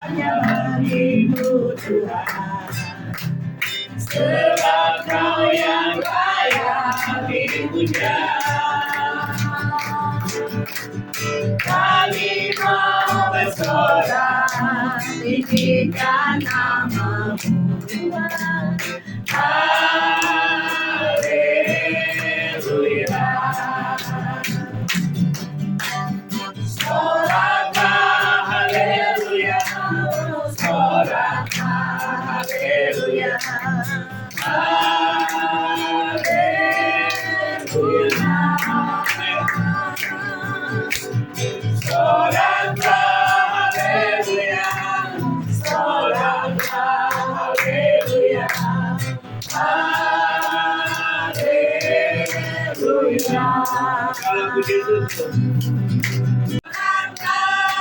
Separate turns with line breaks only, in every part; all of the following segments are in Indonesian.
Hanya bagimu Tuhan, sebab Kau yang layak dipuja. Kami mau bersorak, tinggikan nama-Mu Tuhan. Haleluya. Soraklah haleluya, soraklah haleluya, haleluya. Soraklah haleluya, soraklah haleluya, haleluya. Kalau begitu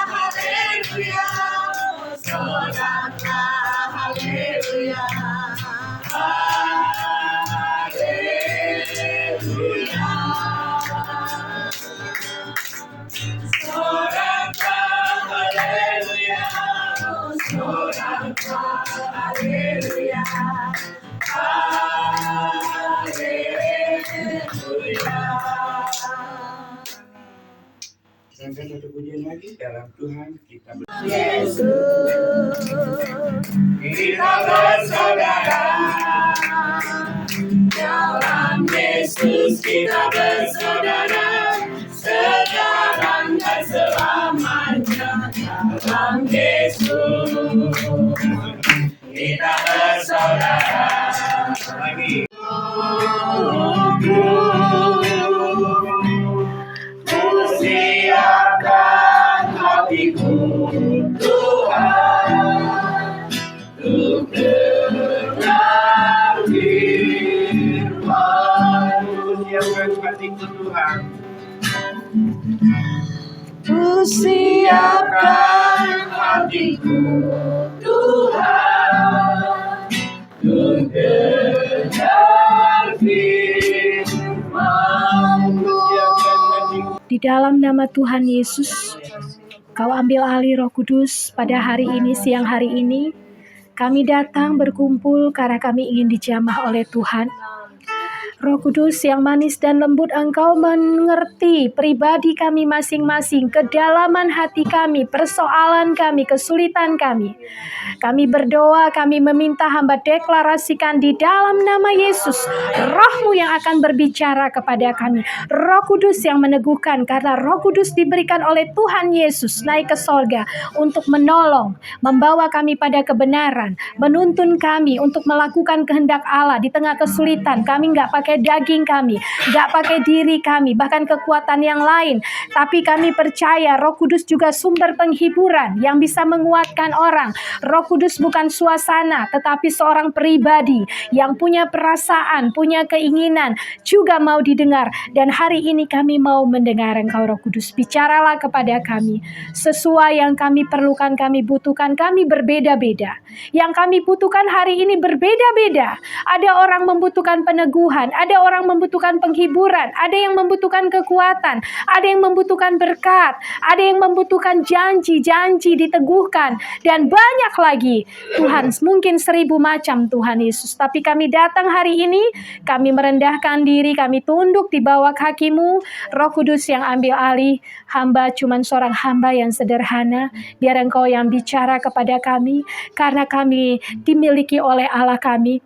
haleluya, soraklah haleluya, haleluya. Soraklah haleluya, soraklah haleluya, haleluya. Angkat satu pujian lagi dalam Tuhan kita Yesus. Kita bersaudara dalam Yesus, kita bersaudara sekarang dan selamanya dalam Yesus. Kita bersaudara lagi. Siapkan hatiku Tuhan, untuk dengar firman-Mu. Siapkan hatiku Tuhan, ku siapkan hatiku Tuhan, untuk dengar firman-Mu.
Di dalam nama Tuhan Yesus, Kau ambil alih Roh Kudus pada hari ini, siang hari ini. Kami datang berkumpul karena kami ingin dijamah oleh Tuhan. Roh Kudus yang manis dan lembut, Engkau mengerti pribadi kami masing-masing, kedalaman hati kami, persoalan kami, kesulitan kami. Kami berdoa, kami meminta hamba deklarasikan di dalam nama Yesus, Roh-Mu yang akan berbicara kepada kami. Roh Kudus yang meneguhkan, karena Roh Kudus diberikan oleh Tuhan Yesus naik ke sorga untuk menolong, membawa kami pada kebenaran, menuntun kami untuk melakukan kehendak Allah di tengah kesulitan. Kami nggak pakai daging kami, nggak pakai diri kami, bahkan kekuatan yang lain. Tapi kami percaya Roh Kudus juga sumber penghiburan yang bisa menguatkan orang. Roh Kudus bukan suasana, tetapi seorang pribadi yang punya perasaan, punya keinginan, juga mau didengar. Dan hari ini kami mau mendengar Engkau Roh Kudus. Bicaralah kepada kami sesuai yang kami perlukan, kami butuhkan. Kami berbeda-beda. Yang kami butuhkan hari ini berbeda-beda. Ada orang membutuhkan peneguhan, ada orang membutuhkan penghiburan, ada yang membutuhkan kekuatan, ada yang membutuhkan berkat, ada yang membutuhkan janji-janji diteguhkan, dan banyak lagi. Tuhan, mungkin 1000 macam Tuhan Yesus. Tapi kami datang hari ini, kami merendahkan diri, kami tunduk di bawah kaki-Mu. Roh Kudus yang ambil alih, hamba cuman seorang hamba yang sederhana. Biar Engkau yang bicara kepada kami, karena kami dimiliki oleh Allah kami.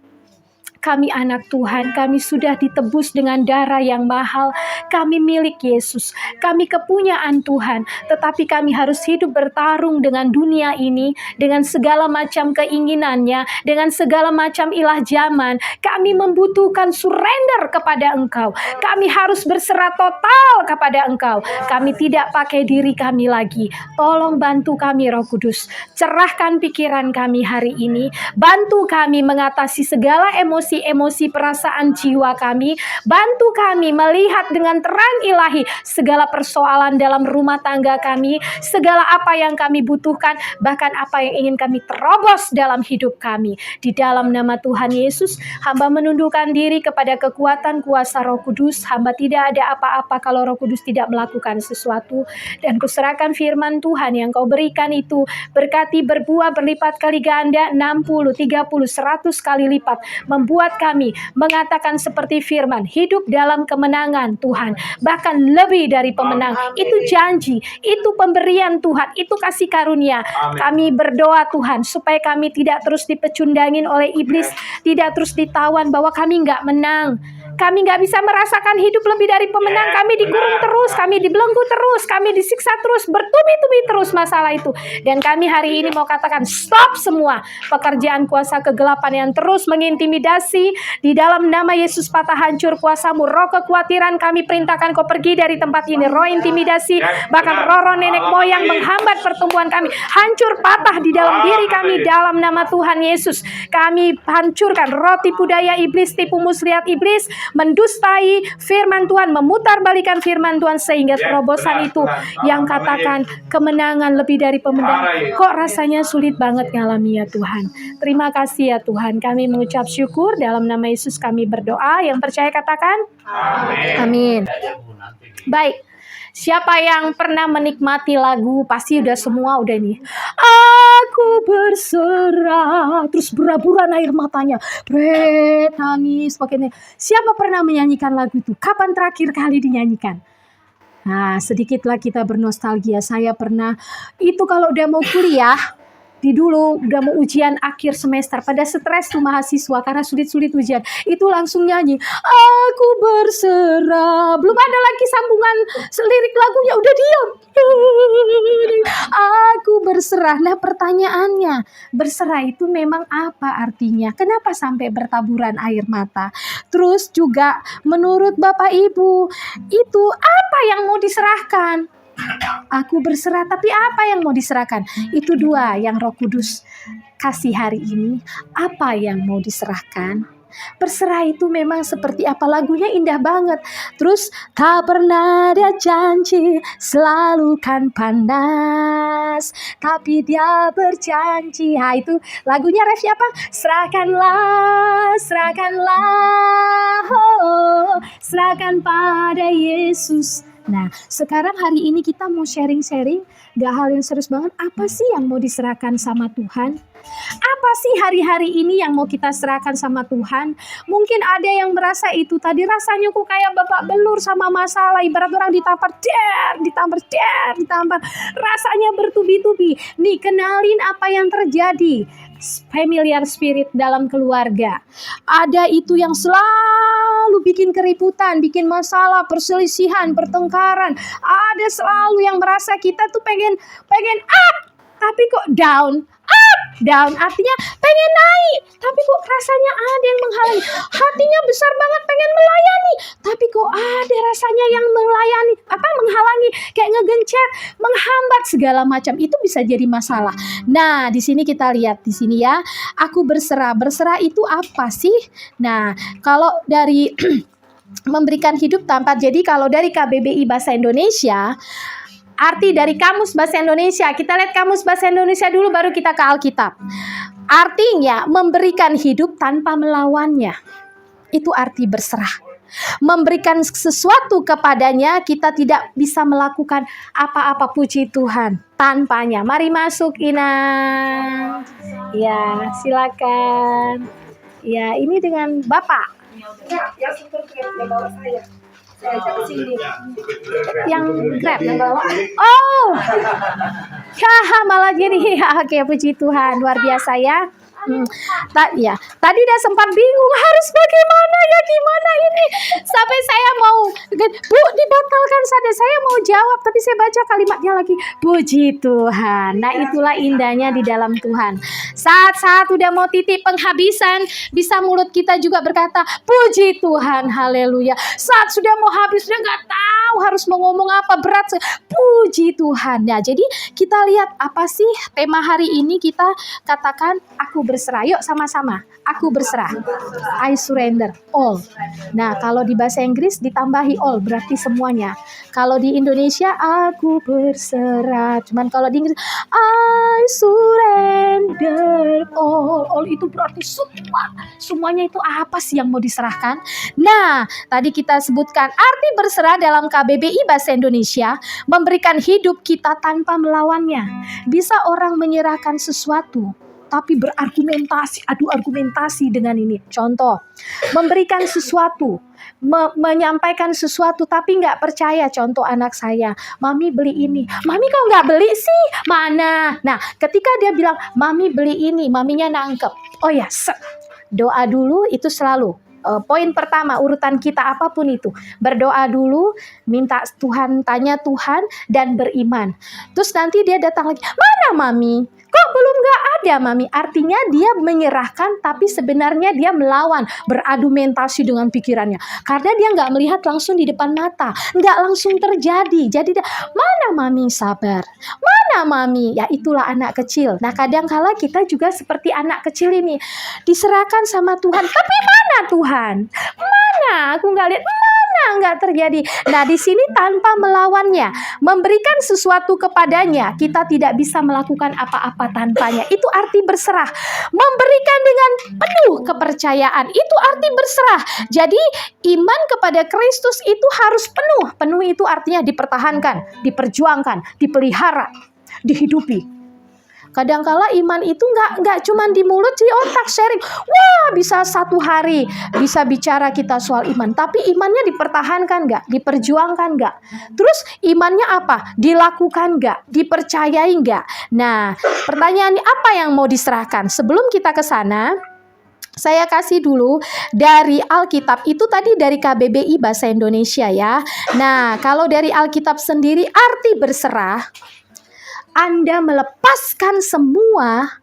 Kami anak Tuhan, kami sudah ditebus dengan darah yang mahal. Kami milik Yesus, kami kepunyaan Tuhan. Tetapi kami harus hidup bertarung dengan dunia ini, dengan segala macam keinginannya, dengan segala macam ilah zaman. Kami membutuhkan surrender kepada Engkau. Kami harus berserah total kepada Engkau. Kami tidak pakai diri kami lagi. Tolong bantu kami Roh Kudus. Cerahkan pikiran kami hari ini. Bantu kami mengatasi segala emosi emosi-emosi perasaan jiwa kami. Bantu kami melihat dengan terang ilahi segala persoalan dalam rumah tangga kami, segala apa yang kami butuhkan, bahkan apa yang ingin kami terobos dalam hidup kami. Di dalam nama Tuhan Yesus, hamba menundukkan diri kepada kekuatan kuasa Roh Kudus. Hamba tidak ada apa-apa kalau Roh Kudus tidak melakukan sesuatu. Dan kuserahkan firman Tuhan yang kau berikan itu, berkati berbuah berlipat kali ganda, 60, 30, 100 kali lipat. Membuat kami mengatakan seperti firman, hidup dalam kemenangan Tuhan. Bahkan lebih dari pemenang. Itu janji, itu pemberian Tuhan, itu kasih karunia. Kami berdoa Tuhan, supaya kami tidak terus dipecundangin oleh iblis, tidak terus ditawan bahwa kami nggak menang. Kami nggak bisa merasakan hidup lebih dari pemenang. Kami dikurung terus, kami dibelenggu terus, kami disiksa terus, bertubi-tubi terus masalah itu. Dan kami hari ini mau katakan stop semua pekerjaan kuasa kegelapan yang terus mengintimidasi. Di dalam nama Yesus patah hancur kuasamu. Roh kekhawatiran kami perintahkan kau pergi dari tempat ini. Roh intimidasi, bahkan roh nenek moyang menghambat pertumbuhan kami, hancur patah di dalam diri kami dalam nama Tuhan Yesus. Kami hancurkan roh tipu daya iblis, tipu muslihat iblis, mendustai firman Tuhan, memutarbalikkan firman Tuhan, sehingga terobosan itu yang katakan kemenangan lebih dari pemenang kok rasanya sulit banget ngalami ya Tuhan. Terima kasih ya Tuhan, kami mengucap syukur dalam nama Yesus kami berdoa. Yang percaya katakan amin. Baik, siapa yang pernah menikmati lagu, pasti udah semua udah nih. Aku berserah, terus beraburan air matanya, nangis pakainya. Siapa pernah menyanyikan lagu itu? Kapan terakhir kali dinyanyikan? Nah, sedikitlah kita bernostalgia. Saya pernah, itu kalau udah mau kuliah, di dulu udah mau ujian akhir semester, pada stres tuh mahasiswa karena sulit-sulit ujian, itu langsung nyanyi aku berserah, belum ada lagi sambungan lirik lagunya, udah diam, aku berserah. Nah pertanyaannya, berserah itu memang apa artinya? Kenapa sampai bertaburan air mata? Terus juga menurut Bapak Ibu, itu apa yang mau diserahkan? Aku berserah, tapi apa yang mau diserahkan? Itu dua yang Roh Kudus kasih hari ini. Apa yang mau diserahkan? Berserah itu memang seperti apa, lagunya indah banget. Terus tak pernah dia janji selalu kan panas, tapi dia berjanji. Nah itu lagunya refnya apa? Serahkanlah, serahkanlah, oh, serahkan pada Yesus. Nah, sekarang hari ini kita mau sharing-sharing, gak hal yang serius banget. Apa sih yang mau diserahkan sama Tuhan? Apa sih hari-hari ini yang mau kita serahkan sama Tuhan? Mungkin ada yang merasa itu tadi rasanya kok kayak babak belur sama masalah. Ibarat orang ditampar, ditampar. Rasanya bertubi-tubi. Nih, kenalin apa yang terjadi. Familiar spirit dalam keluarga. Ada itu yang selalu bikin keributan, bikin masalah, perselisihan, pertengkaran. Ada selalu yang merasa kita tuh pengen up, tapi kok down. Down artinya pengen naik, tapi kok rasanya ada yang menghalangi. Hatinya besar banget pengen melayani, tapi kok ada rasanya yang menghalangi, kayak ngegencet, menghambat segala macam. Itu bisa jadi masalah. Nah, di sini kita lihat di sini ya. Aku berserah. Berserah itu apa sih? Nah, kalau dari memberikan hidup tanpa, jadi kalau dari KBBI Bahasa Indonesia, arti dari Kamus Bahasa Indonesia, kita lihat Kamus Bahasa Indonesia dulu baru kita ke Alkitab. Artinya memberikan hidup tanpa melawannya. Itu arti berserah. Memberikan sesuatu kepadanya, kita tidak bisa melakukan apa-apa, puji Tuhan, tanpanya. Mari masuk Ina. Ya, silakan. Ya, ini dengan Bapak. Ya, super bawa saya. Yang Grab yang bawa. Oh, malah gini. Oke, puji Tuhan, luar biasa ya. Tadi udah sempat bingung harus bagaimana ya, gimana ini, sampai saya mau Bu dibatalkan saja, saya mau jawab tapi saya baca kalimatnya lagi, puji Tuhan. Nah itulah indahnya di dalam Tuhan. Saat udah mau titik penghabisan, bisa mulut kita juga berkata puji Tuhan, haleluya. Saat sudah mau habis, sudah nggak tahu harus mau ngomong apa, berat, puji Tuhan. Nah jadi kita lihat apa sih tema hari ini, kita katakan aku berserah. Yuk sama-sama. Aku berserah. I surrender all. Nah, kalau di bahasa Inggris ditambahi all, berarti semuanya. Kalau di Indonesia, aku berserah. Cuman kalau di Inggris, I surrender all. All itu berarti semua. Semuanya itu apa sih yang mau diserahkan? Nah, tadi kita sebutkan arti berserah dalam KBBI Bahasa Indonesia, memberikan hidup kita tanpa melawannya. Bisa orang menyerahkan sesuatu, tapi berargumentasi, adu argumentasi dengan ini. Contoh, memberikan sesuatu, menyampaikan sesuatu, tapi nggak percaya. Contoh anak saya, mami beli ini, mami kok nggak beli sih? Mana? Nah, ketika dia bilang, mami beli ini, maminya nangkep. Oh ya, doa dulu itu selalu. Poin pertama, urutan kita apapun itu. Berdoa dulu, minta Tuhan, tanya Tuhan, dan beriman. Terus nanti dia datang lagi, mana mami? Kok belum gak ada mami? Artinya dia menyerahkan, tapi sebenarnya dia melawan, berargumentasi dengan pikirannya. Karena dia gak melihat langsung di depan mata, gak langsung terjadi. Jadi dia, mana mami sabar? Mana mami? Ya itulah anak kecil. Nah kadang-kala kita juga seperti anak kecil ini, diserahkan sama Tuhan. Tapi mana Tuhan? Mana? Aku gak lihat. Nggak terjadi. Nah, di sini tanpa melawannya, memberikan sesuatu kepadanya, kita tidak bisa melakukan apa-apa tanpanya. Itu arti berserah. Memberikan dengan penuh kepercayaan, itu arti berserah. Jadi, iman kepada Kristus itu harus penuh. Penuh itu artinya dipertahankan, diperjuangkan, dipelihara, dihidupi. Kadangkala iman itu nggak cuma di mulut, di otak sharing. Wah, bisa 1 hari bisa bicara kita soal iman. Tapi imannya dipertahankan nggak? Diperjuangkan nggak? Terus imannya apa? Dilakukan nggak? Dipercayai nggak? Nah, pertanyaannya apa yang mau diserahkan? Sebelum kita ke sana, saya kasih dulu dari Alkitab. Itu tadi dari KBBI Bahasa Indonesia ya. Nah, kalau dari Alkitab sendiri arti berserah, Anda melepaskan semua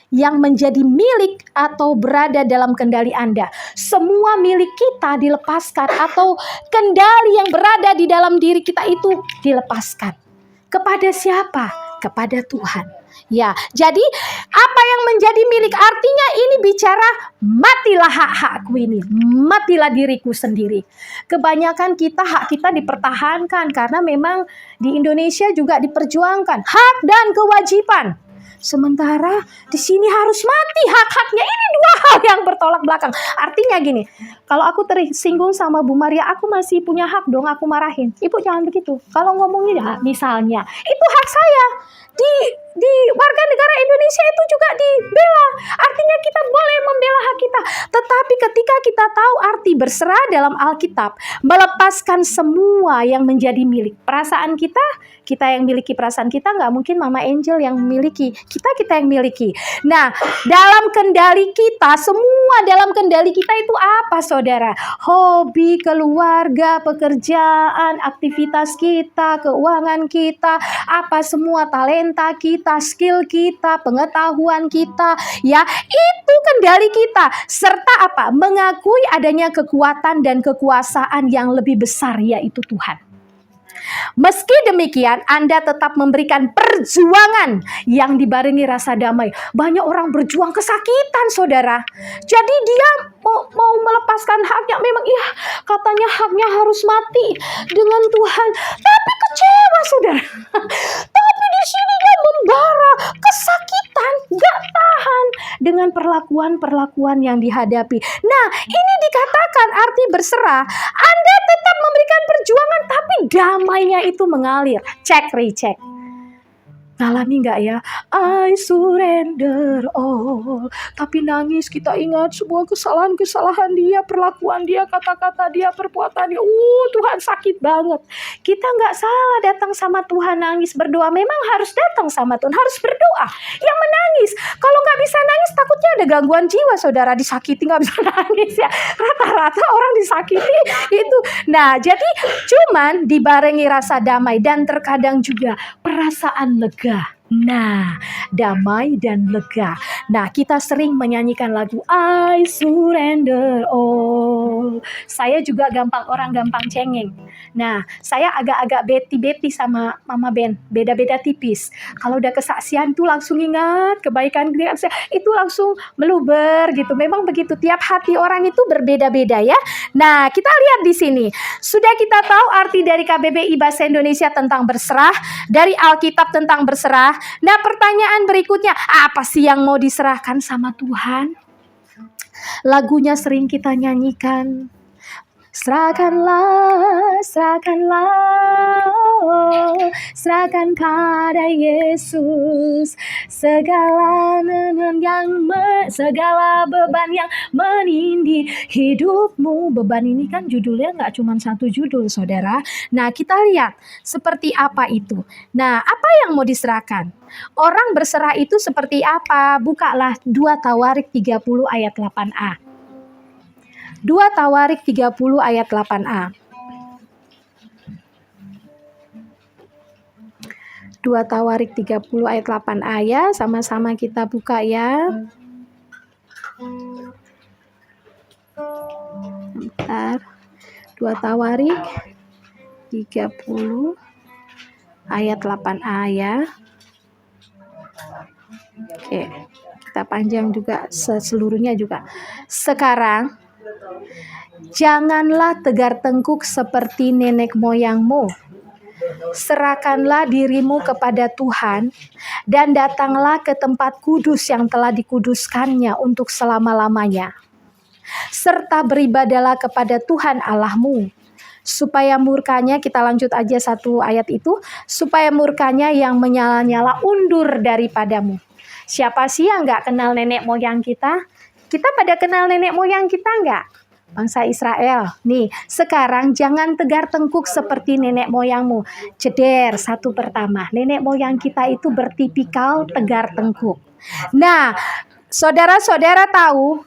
yang menjadi milik atau berada dalam kendali Anda. Semua milik kita dilepaskan, atau kendali yang berada di dalam diri kita itu dilepaskan. Kepada siapa? Kepada Tuhan. Ya, jadi apa yang menjadi milik artinya ini bicara matilah hak-hakku ini, matilah diriku sendiri. Kebanyakan hak kita dipertahankan karena memang di Indonesia juga diperjuangkan hak dan kewajiban. Sementara di sini harus mati hak-haknya. Ini 2 hal yang bertolak belakang. Artinya gini, kalau aku tersinggung sama Bu Maria, aku masih punya hak dong aku marahin. Ibu jangan begitu. Kalau ngomongin ya, misalnya, itu hak saya. Di warga negara Indonesia itu juga dibela. Artinya kita boleh membela hak kita. Tetapi ketika kita tahu arti berserah dalam Alkitab, melepaskan semua yang menjadi milik. Perasaan kita yang miliki perasaan kita, nggak mungkin Mama Angel yang miliki. Kita yang miliki. Nah, dalam kendali kita, semua dalam kendali kita itu apa saudara? Hobi, keluarga, pekerjaan, aktivitas kita, keuangan kita, apa semua talenta kita, skill kita, pengetahuan kita, ya itu kendali kita. Serta apa? Mengakui adanya kekuatan dan kekuasaan yang lebih besar, yaitu Tuhan. Meski demikian, Anda tetap memberikan perjuangan yang dibarengi rasa damai. Banyak orang berjuang kesakitan, saudara. Jadi dia mau melepaskan haknya. Memang iya, katanya haknya harus mati dengan Tuhan. Tapi kecewa, saudara. Tapi di sini dia membara kesakitan, gak tahan dengan perlakuan-perlakuan yang dihadapi. Nah, ini dikatakan arti berserah. Anda tetap memberikan perjuangan, tapi damainya itu mengalir. Cek, recheck. Ngalami nggak ya? I surrender all. Tapi nangis, kita ingat semua kesalahan-kesalahan dia, perlakuan dia, kata-kata dia, perbuatan dia. Tuhan sakit banget. Kita nggak salah datang sama Tuhan nangis berdoa. Memang harus datang sama Tuhan, harus berdoa. Yang menangis, kalau nggak bisa nangis takutnya ada gangguan jiwa, saudara. Disakiti nggak bisa nangis ya. Rata-rata orang disakiti itu. Nah, jadi cuman dibarengi rasa damai dan terkadang juga perasaan lega. Nah, damai dan lega. Nah, kita sering menyanyikan lagu I surrender all. Saya juga orang gampang cengeng. Nah, saya agak-agak beti-beti sama Mama Ben, beda-beda tipis. Kalau udah kesaksian tuh langsung ingat kebaikan dia, itu langsung meluber gitu. Memang begitu, tiap hati orang itu berbeda-beda ya. Nah, kita lihat di sini. Sudah kita tahu arti dari KBBI Bahasa Indonesia tentang berserah, dari Alkitab tentang berserah. Nah, pertanyaan berikutnya, apa sih yang mau diserahkan sama Tuhan? Lagunya sering kita nyanyikan. Serahkanlah, serahkanlah, serahkan pada Yesus segala segala beban yang menindih hidupmu. Beban ini kan judulnya nggak cuma satu judul, saudara. Nah, kita lihat seperti apa itu. Nah, apa yang mau diserahkan? Orang berserah itu seperti apa? Bukalah 2 Tawarik 30 ayat 8a. 2 Tawarik 30 ayat 8a. 2 Tawarik 30 ayat 8a ya, sama-sama kita buka ya. Bentar. 2 Tawarik 30 ayat 8a ya. Oke, kita panjang juga seluruhnya juga. Sekarang janganlah tegar tengkuk seperti nenek moyangmu. Serahkanlah dirimu kepada Tuhan dan datanglah ke tempat kudus yang telah dikuduskannya untuk selama-lamanya. Serta beribadalah kepada Tuhan Allahmu. Supaya murkanya, kita lanjut aja satu ayat itu, supaya murkanya yang menyala-nyala undur daripadamu. Siapa sih yang gak kenal nenek moyang kita? Kita pada kenal nenek moyang kita nggak? Bangsa Israel. Nih, sekarang jangan tegar tengkuk seperti nenek moyangmu. Ceder, satu pertama. Nenek moyang kita itu bertipikal tegar tengkuk. Nah, saudara-saudara tahu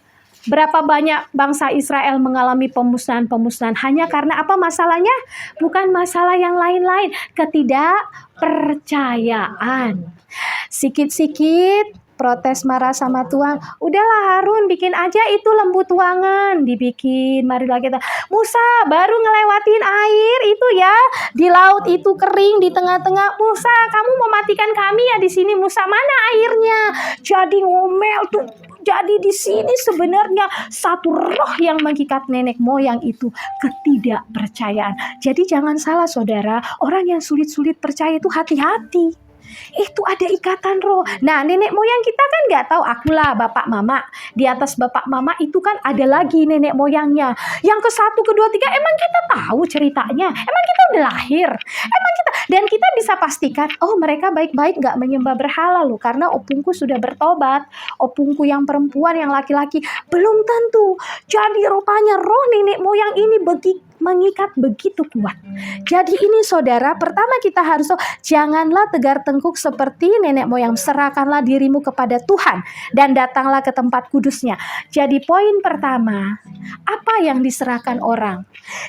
berapa banyak bangsa Israel mengalami pemusnahan-pemusnahan hanya karena apa masalahnya? Bukan masalah yang lain-lain. Ketidakpercayaan. Sikit-sikit protes marah sama Tuhan. Udahlah Harun, bikin aja itu lembu tuangan. Dibikin, marilah kita. Musa baru ngelewatin air itu ya. Di laut itu kering di tengah-tengah. Musa, kamu mau matikan kami ya di sini. Musa, mana airnya? Jadi ngomel tuh. Jadi di sini sebenarnya satu roh yang mengikat nenek moyang itu, ketidakpercayaan. Jadi jangan salah saudara, orang yang sulit-sulit percaya itu hati-hati. Itu ada ikatan roh. Nah, nenek moyang kita kan nggak tahu, akulah bapak mama. Di atas bapak mama itu kan ada lagi nenek moyangnya. Yang ke 1, ke 2, 3 emang kita tahu ceritanya. Emang kita udah lahir. Emang kita, dan kita bisa pastikan, oh mereka baik-baik nggak menyembah berhala loh. Karena opungku sudah bertobat. Opungku yang perempuan, yang laki-laki belum tentu. Jadi rupanya roh nenek moyang ini mengikat begitu kuat. Jadi ini saudara, pertama kita harus tahu, janganlah tegar tengkuk seperti nenek moyang. Serahkanlah dirimu kepada Tuhan dan datanglah ke tempat kudusnya. Jadi poin pertama, apa yang diserahkan orang?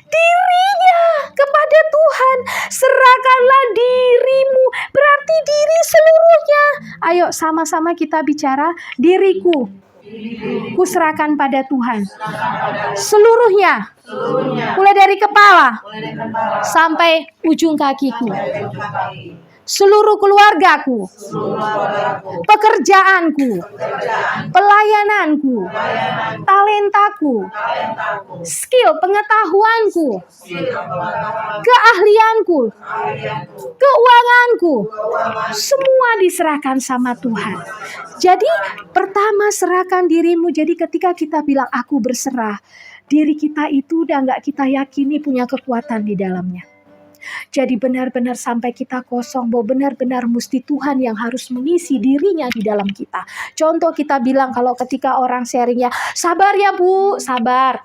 Dirinya kepada Tuhan. Serahkanlah dirimu, berarti diri seluruhnya. Ayo sama-sama kita bicara, diriku kuserahkan pada Tuhan. Seluruhnya. Mulai dari kepala sampai ujung kakiku. Seluruh keluargaku, pekerjaanku, pelayananku, talentaku, skill, pengetahuanku, keahlianku, keuanganku, semua diserahkan sama Tuhan. Jadi pertama serahkan dirimu. Jadi ketika kita bilang aku berserah, diri kita itu udah gak kita yakini punya kekuatan di dalamnya. Jadi benar-benar sampai kita kosong, bahwa benar-benar mesti Tuhan yang harus mengisi dirinya di dalam kita. Contoh kita bilang kalau ketika orang sharingnya, sabar ya Bu, sabar.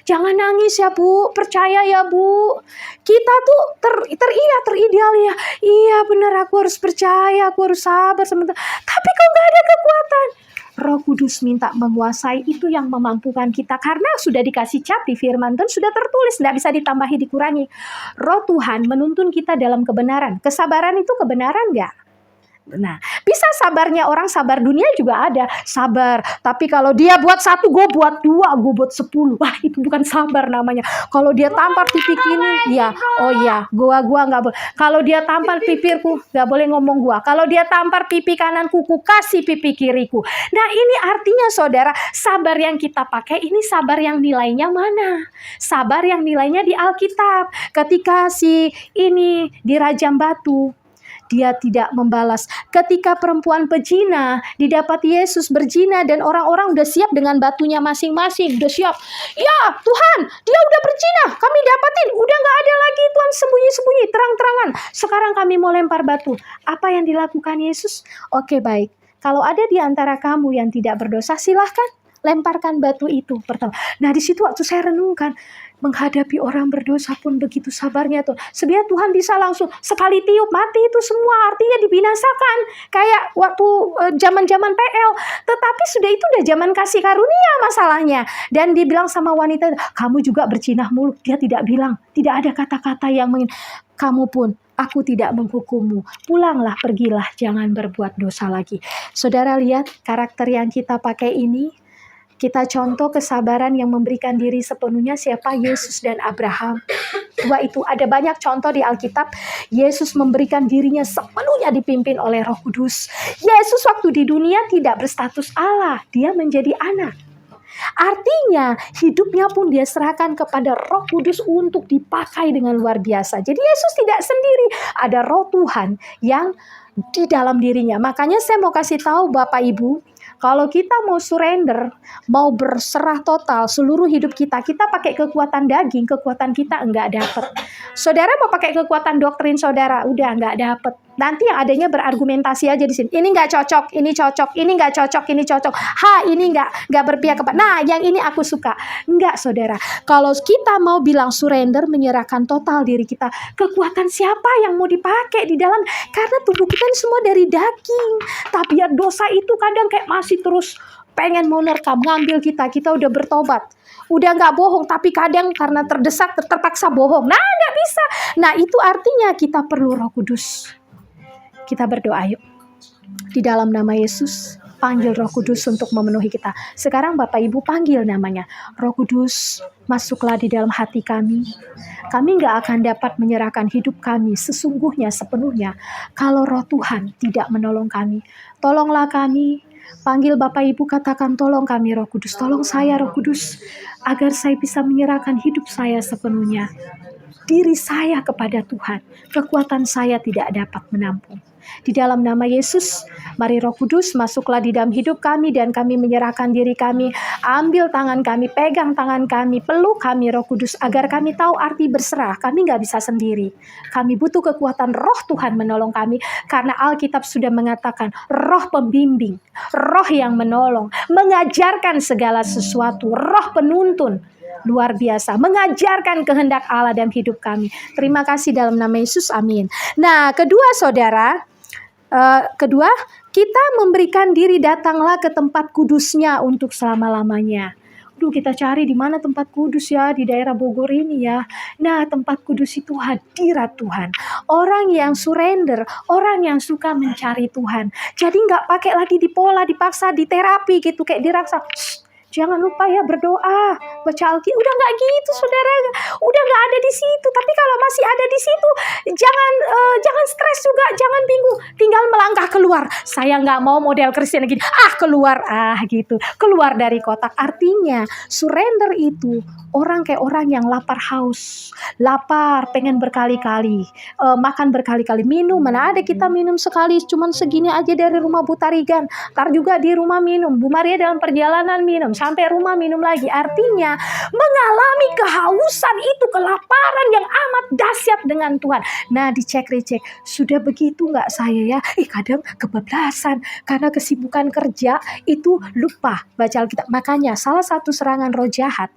Jangan nangis ya Bu, percaya ya Bu. Kita tuh terideal ya. Iya benar, aku harus percaya, aku harus sabar sebentar. Tapi kok gak ada kekuatan. Roh Kudus minta menguasai, itu yang memampukan kita. Karena sudah dikasih cap di firman Tuhan, sudah tertulis, tidak bisa ditambahi, dikurangi. Roh Tuhan menuntun kita dalam kebenaran. Kesabaran itu kebenaran enggak? Nah, bisa sabarnya orang, sabar dunia juga ada. Sabar, tapi kalau dia buat 1, gue buat 2, gue buat 10. Wah, itu bukan sabar namanya. Kalau dia tampar pipi kini, ya, oh ya, gua nggak boleh. Kalau dia tampar pipirku, nggak boleh ngomong gua. Kalau dia tampar pipi kananku, ku kasih pipi kiriku. Nah, ini artinya saudara, sabar yang kita pakai ini sabar yang nilainya mana? Sabar yang nilainya di Alkitab. Ketika si ini dirajam batu, dia tidak membalas. Ketika perempuan pezina didapati Yesus berzina dan orang-orang udah siap dengan batunya masing-masing, udah siap. Ya Tuhan, dia udah berzina, kami dapatin, udah gak ada lagi Tuhan, sembunyi-sembunyi, terang-terangan. Sekarang kami mau lempar batu. Apa yang dilakukan Yesus? Oke, baik. Kalau ada di antara kamu yang tidak berdosa, silahkan lemparkan batu itu pertama. Nah, di situ waktu saya renungkan, menghadapi orang berdosa pun begitu sabarnya tuh. Sebenarnya Tuhan bisa langsung sekali tiup mati itu semua, artinya dibinasakan. Kayak waktu zaman-zaman PL. Tetapi sudah itu udah zaman kasih karunia masalahnya. Dan dibilang sama wanita, kamu juga bercinah mulut. Dia tidak bilang, tidak ada kata-kata yang kamu pun, aku tidak menghukummu. Pulanglah, pergilah, jangan berbuat dosa lagi. Saudara lihat karakter yang kita pakai ini. Kita contoh kesabaran yang memberikan diri sepenuhnya siapa? Yesus dan Abraham. Dua itu ada banyak contoh di Alkitab. Yesus memberikan dirinya sepenuhnya dipimpin oleh Roh Kudus. Yesus waktu di dunia tidak berstatus Allah. Dia menjadi anak. Artinya hidupnya pun dia serahkan kepada Roh Kudus untuk dipakai dengan luar biasa. Jadi Yesus tidak sendiri. Ada Roh Tuhan yang di dalam dirinya. Makanya saya mau kasih tahu Bapak Ibu, kalau kita mau surrender, mau berserah total seluruh hidup kita pakai kekuatan daging, kekuatan kita enggak dapat. Saudara mau pakai kekuatan doktrin saudara, udah enggak dapat. Nanti yang adanya berargumentasi aja di sini. Ini enggak cocok, ini cocok, ini enggak cocok, ini cocok. Ini enggak berpihak kepada. Nah, yang ini aku suka. Enggak, saudara. Kalau kita mau bilang surrender, menyerahkan total diri kita, kekuatan siapa yang mau dipakai di dalam? Karena tubuh kita ini semua dari daging. Tabiat dosa itu kadang kayak masih terus pengen mau nerkam, ngambil kita udah bertobat, udah nggak bohong, tapi kadang karena terdesak terpaksa bohong. Nah, nggak bisa. Nah, itu artinya kita perlu Roh Kudus. Kita berdoa yuk. Di dalam nama Yesus, panggil Roh Kudus untuk memenuhi kita. Sekarang Bapak Ibu panggil namanya. Roh Kudus, masuklah di dalam hati kami. Kami nggak akan dapat menyerahkan hidup kami sesungguhnya sepenuhnya kalau Roh Tuhan tidak menolong kami. Tolonglah kami. Panggil Bapak Ibu, katakan tolong kami Roh Kudus. Tolong saya Roh Kudus, agar saya bisa menyerahkan hidup saya sepenuhnya. Diri saya kepada Tuhan. Kekuatan saya tidak dapat menampung. Di dalam nama Yesus, mari Roh Kudus masuklah di dalam hidup kami dan kami menyerahkan diri kami. Ambil tangan kami, pegang tangan kami, peluk kami Roh Kudus agar kami tahu arti berserah. Kami nggak bisa sendiri. Kami butuh kekuatan Roh Tuhan menolong kami karena Alkitab sudah mengatakan Roh pembimbing, Roh yang menolong, mengajarkan segala sesuatu, Roh penuntun. Luar biasa, mengajarkan kehendak Allah dalam hidup kami. Terima kasih dalam nama Yesus, amin. Nah, kedua saudara, kita memberikan diri, datanglah ke tempat kudusnya untuk selama-lamanya. Kita cari di mana tempat kudus ya, di daerah Bogor ini ya. Nah, tempat kudus itu hadirat Tuhan. Orang yang surrender, orang yang suka mencari Tuhan. Jadi nggak pakai lagi dipola, dipaksa, diterapi gitu, kayak diraksa. Jangan lupa ya berdoa, baca Alkitab. Udah nggak gitu, saudara. Udah nggak ada di situ. Tapi kalau masih ada di situ, jangan stres juga, jangan bingung. Tinggal melangkah keluar. Saya nggak mau model Kristen gini. Keluar, gitu. Keluar dari kotak. Artinya surrender itu orang kayak orang yang lapar haus, lapar, pengen berkali-kali, makan berkali-kali, minum. Mana ada kita minum sekali, cuman segini aja dari rumah Bu Tarigan. Ntar juga di rumah minum. Bu Maria dalam perjalanan minum. Sampai rumah minum lagi. Artinya mengalami kehausan itu, kelaparan yang amat dahsyat dengan Tuhan. Nah, dicek-recek, sudah begitu nggak saya ya? Kadang kebablasan karena kesibukan kerja itu lupa baca Alkitab. Makanya salah satu serangan roh jahat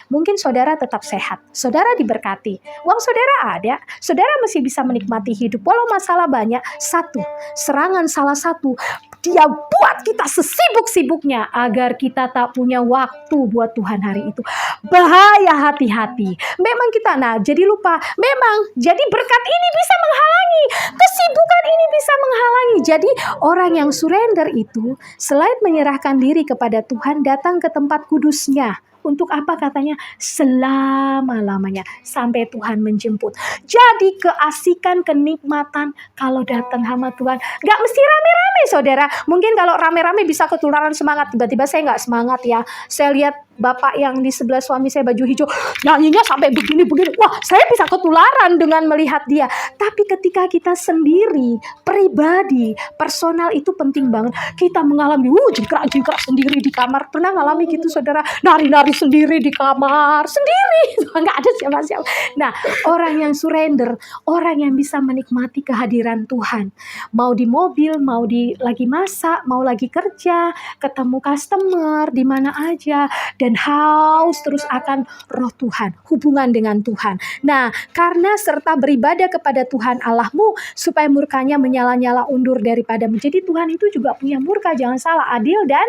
mungkin saudara tetap sehat, saudara diberkati, uang saudara ada, saudara masih bisa menikmati hidup. Walau masalah banyak, satu, serangan salah satu, dia buat kita sesibuk-sibuknya agar kita tak punya waktu buat Tuhan hari itu. Bahaya, hati-hati. Memang kita, jadi lupa. Memang, jadi berkat ini bisa menghalangi. Kesibukan ini bisa menghalangi. Jadi orang yang surrender itu, selain menyerahkan diri kepada Tuhan, datang ke tempat kudusnya. Untuk apa katanya? Selama-lamanya. Sampai Tuhan menjemput. Jadi keasikan, kenikmatan kalau datang sama Tuhan. Gak mesti rame-rame saudara. Mungkin kalau rame-rame bisa ketularan semangat. Tiba-tiba saya gak semangat ya. Saya lihat bapak yang di sebelah suami saya baju hijau. Nyanyinya sampai begini-begini. Wah, saya bisa ketularan dengan melihat dia. Tapi ketika kita sendiri, pribadi, personal itu penting banget. Kita mengalami jingkrak-jingkrak sendiri di kamar. Pernah ngalami gitu saudara? Nari-nari sendiri di kamar, sendiri, nggak ada siapa-siapa. Nah, orang yang surrender, orang yang bisa menikmati kehadiran Tuhan, mau di mobil, mau lagi masak, mau lagi kerja, ketemu customer di mana aja, dan haus terus akan roh Tuhan, hubungan dengan Tuhan. Nah, karena serta beribadah kepada Tuhan Allahmu, supaya murkanya menyala-nyala undur daripada menjadi Tuhan itu juga punya murka, jangan salah, adil dan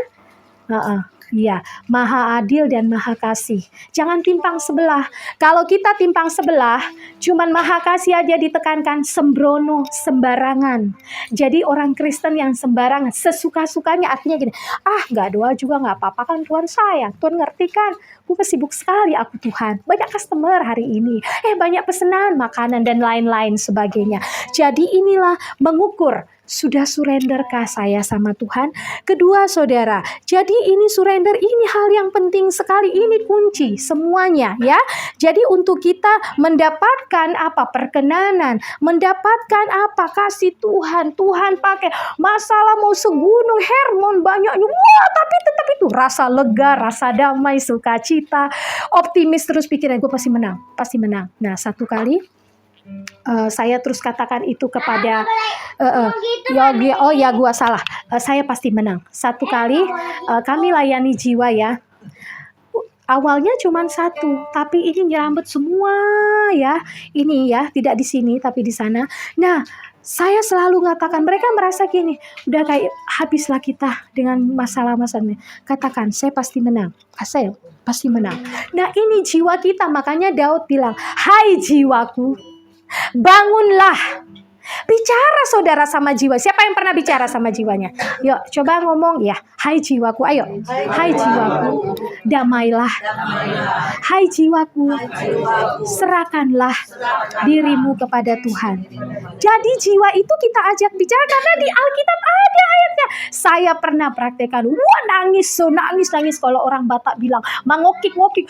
iya, maha adil dan maha kasih. Jangan timpang sebelah. Kalau kita timpang sebelah, cuman maha kasih aja ditekankan, sembrono, sembarangan. Jadi orang Kristen yang sembarangan, sesuka-sukanya, artinya gini, gak doa juga gak apa-apa kan Tuhan sayang. Tuhan ngerti kan, gue sibuk sekali aku Tuhan. Banyak customer hari ini. Banyak pesanan, makanan dan lain-lain sebagainya. Jadi inilah mengukur, sudah surrenderkah saya sama Tuhan? Kedua saudara, jadi ini surrender ini hal yang penting sekali, ini kunci semuanya ya. Jadi untuk kita mendapatkan apa? Perkenanan, mendapatkan apa? Kasih Tuhan. Tuhan pakai masalah mau segunung Hermon banyaknya, tapi tetap itu rasa lega, rasa damai, sukacita, optimis terus pikiran gue pasti menang, pasti menang. Nah, satu kali saya terus katakan itu kepada gua salah, saya pasti menang. Satu kali kami layani jiwa ya, awalnya cuma satu, tapi ini nyerambet semua ya, ini ya, tidak di sini tapi di sana. Nah, saya selalu mengatakan, mereka merasa gini, udah kayak habislah kita dengan masalah-masalahnya. Katakan, saya pasti menang. Saya pasti menang. Nah, ini jiwa kita, makanya Daud bilang, hai jiwaku, bangunlah. Bicara saudara sama jiwa. Siapa yang pernah bicara sama jiwanya? Yuk coba ngomong ya. Hai jiwaku, ayo. Hai jiwaku, damailah. Hai jiwaku, serahkanlah dirimu kepada Tuhan. Jadi jiwa itu kita ajak bicara karena di Alkitab ada ayatnya. Saya pernah praktekkan. Nangis kalau orang Batak bilang mangokik-ngokik.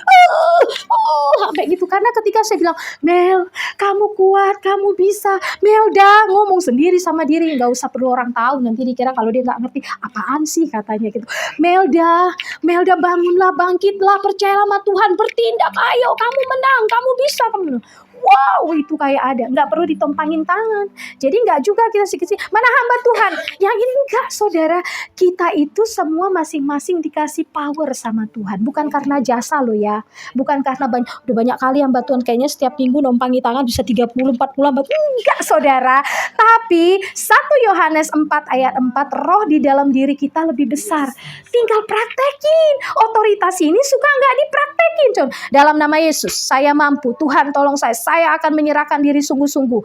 Sampai gitu. Karena ketika saya bilang, Mel, kamu kuat, kamu bisa. Melda ngomong sendiri sama diri, nggak usah perlu orang tahu, nanti dikira kalau dia nggak ngerti apaan sih katanya gitu. Melda bangunlah, bangkitlah, percayalah sama Tuhan, bertindak, ayo kamu menang, kamu bisa, kamu menang. Wow, itu kayak ada, nggak perlu ditompangin tangan. Jadi nggak juga kita sikit-sikit, mana hamba Tuhan. Yang ini enggak saudara, kita itu semua masing-masing dikasih power sama Tuhan. Bukan karena jasa lo ya, bukan karena udah banyak kali hamba Tuhan kayaknya setiap minggu nompangi tangan bisa 30-40 hamba. Enggak saudara, tapi 1 Yohanes 4 ayat 4, roh di dalam diri kita lebih besar. Tinggal praktekin. Otoritas ini suka nggak dipraktekin. Dalam nama Yesus, saya mampu. Tuhan tolong saya akan menyerahkan diri sungguh-sungguh.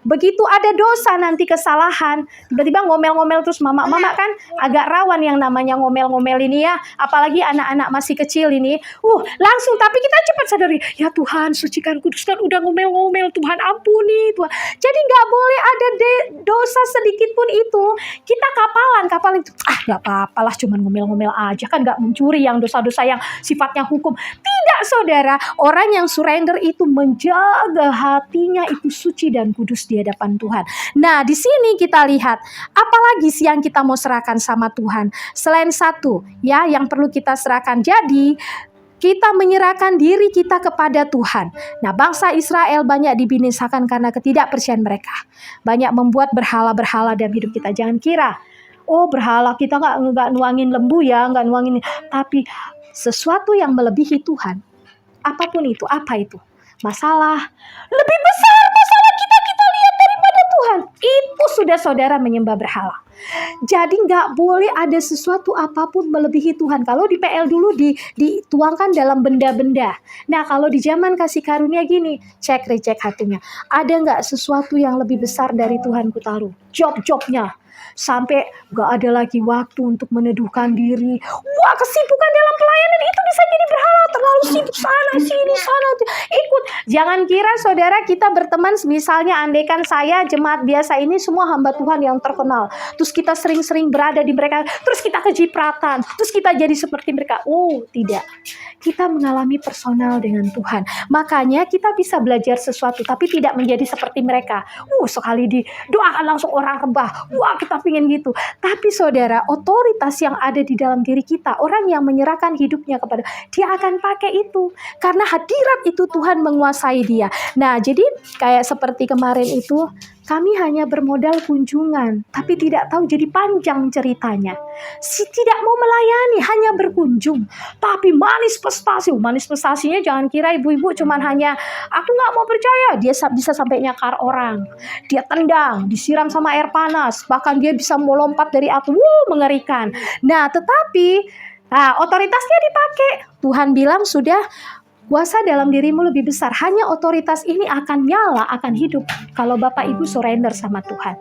Begitu ada dosa nanti kesalahan, tiba-tiba ngomel-ngomel terus mama kan agak rawan yang namanya ngomel-ngomel ini ya, apalagi anak-anak masih kecil ini. Langsung tapi kita cepat sadari, ya Tuhan sucikan kuduskan, udah ngomel-ngomel, Tuhan ampuni Tuhan. Jadi nggak boleh ada dosa sedikit pun itu. Kita kapalan itu, nggak apa-apalah, cuman ngomel-ngomel aja kan, nggak mencuri yang dosa-dosa yang sifatnya hukum. Tidak saudara, orang yang surrender itu menjaga hatinya itu suci dan kudus di hadapan Tuhan. Nah, di sini kita lihat apalagi sih yang kita mau serahkan sama Tuhan selain satu ya yang perlu kita serahkan. Jadi kita menyerahkan diri kita kepada Tuhan. Nah, bangsa Israel banyak dibinasakan karena ketidakpercayaan mereka. Banyak membuat berhala-berhala dalam hidup kita. Jangan kira, berhala kita nggak nuangin lembu ya, nggak nuangin, tapi sesuatu yang melebihi Tuhan apapun itu, apa itu? Masalah lebih besar masalah kita lihat daripada Tuhan. Itu sudah saudara menyembah berhala. Jadi nggak boleh ada sesuatu apapun melebihi Tuhan. Kalau di PL dulu dituangkan dalam benda-benda. Nah kalau di zaman kasih karunia gini, cek recek hatinya. Ada nggak sesuatu yang lebih besar dari Tuhan ku taruh? Job-jobnya. Sampai nggak ada lagi waktu untuk meneduhkan diri. Wah, kesibukan dalam pelayanan itu bisa jadi berhala. Terlalu sibuk sana sini sana ikut. Jangan kira saudara kita berteman, misalnya andaikan saya jemaat biasa ini semua hamba Tuhan yang terkenal. Terus kita sering-sering berada di mereka, terus kita kejipratan, terus kita jadi seperti mereka. Oh, tidak. Kita mengalami personal dengan Tuhan. Makanya kita bisa belajar sesuatu tapi tidak menjadi seperti mereka. Sekali didoakan langsung orang rebah. Wah, kita pingin gitu. Tapi saudara, otoritas yang ada di dalam diri kita, orang yang menyerahkan hidupnya kepada dia akan pakai itu. Karena hadirat itu Tuhan menguasai dia. Nah, jadi kayak seperti kemarin itu, kami hanya bermodal kunjungan, tapi tidak tahu jadi panjang ceritanya. Tidak mau melayani, hanya berkunjung. Tapi manifestasinya jangan kira ibu-ibu cuman hanya, aku nggak mau percaya. Dia bisa sampai nyakar orang. Dia tendang, disiram sama air panas. Bahkan dia bisa mau lompat dari atas. Mengerikan. Nah, tetapi otoritasnya dipakai. Tuhan bilang sudah, kuasa dalam dirimu lebih besar. Hanya otoritas ini akan nyala, akan hidup kalau Bapak Ibu surrender sama Tuhan.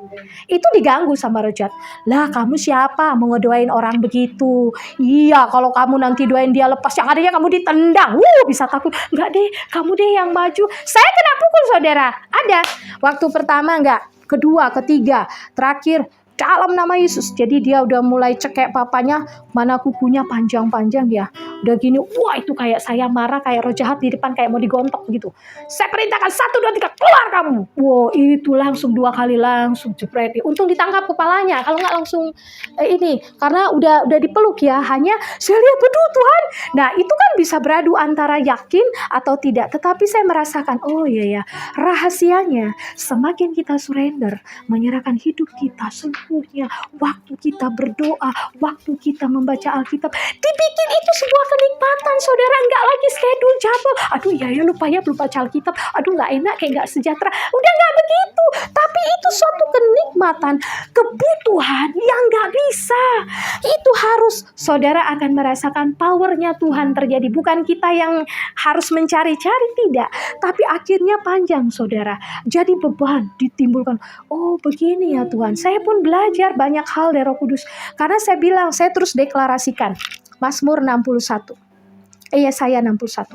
Itu diganggu sama roh jahat. Lah, kamu siapa mau ngedoain orang begitu? Iya, kalau kamu nanti doain dia lepas, yang adanya kamu ditendang. Bisa takut. Enggak deh, kamu deh yang maju. Saya kena pukul saudara. Ada. Waktu pertama enggak, kedua, ketiga, terakhir. Dalam nama Yesus. Jadi dia udah mulai cekek papanya, mana kukunya panjang-panjang ya. Udah gini, itu kayak saya marah, kayak roh jahat di depan, kayak mau digontok gitu. Saya perintahkan 1, 2, 3, keluar kamu. Itu langsung 2 kali langsung jepret. Untung ditangkap kepalanya, kalau nggak langsung karena udah dipeluk ya. Hanya saya lihat, betul Tuhan. Nah itu kan bisa beradu antara yakin atau tidak. Tetapi saya merasakan, oh iya ya, rahasianya semakin kita surrender, menyerahkan hidup kita seluruhnya, waktu kita berdoa, waktu kita membaca Alkitab, dibikin itu sebuah kenikmatan saudara. Nggak lagi schedule jadwal, aduh ya lupa baca Alkitab, aduh nggak enak, kayak nggak sejahtera. Udah nggak begitu, tapi itu suatu kenikmatan, kebutuhan yang nggak bisa. Itu harus saudara akan merasakan powernya Tuhan terjadi. Bukan kita yang harus mencari-cari, tidak, tapi akhirnya panjang saudara. Jadi beban ditimbulkan. Oh begini ya Tuhan, saya pun belajar banyak hal dari Roh Kudus. Karena saya bilang, saya terus deklarasikan Mazmur 61. Yesaya 61.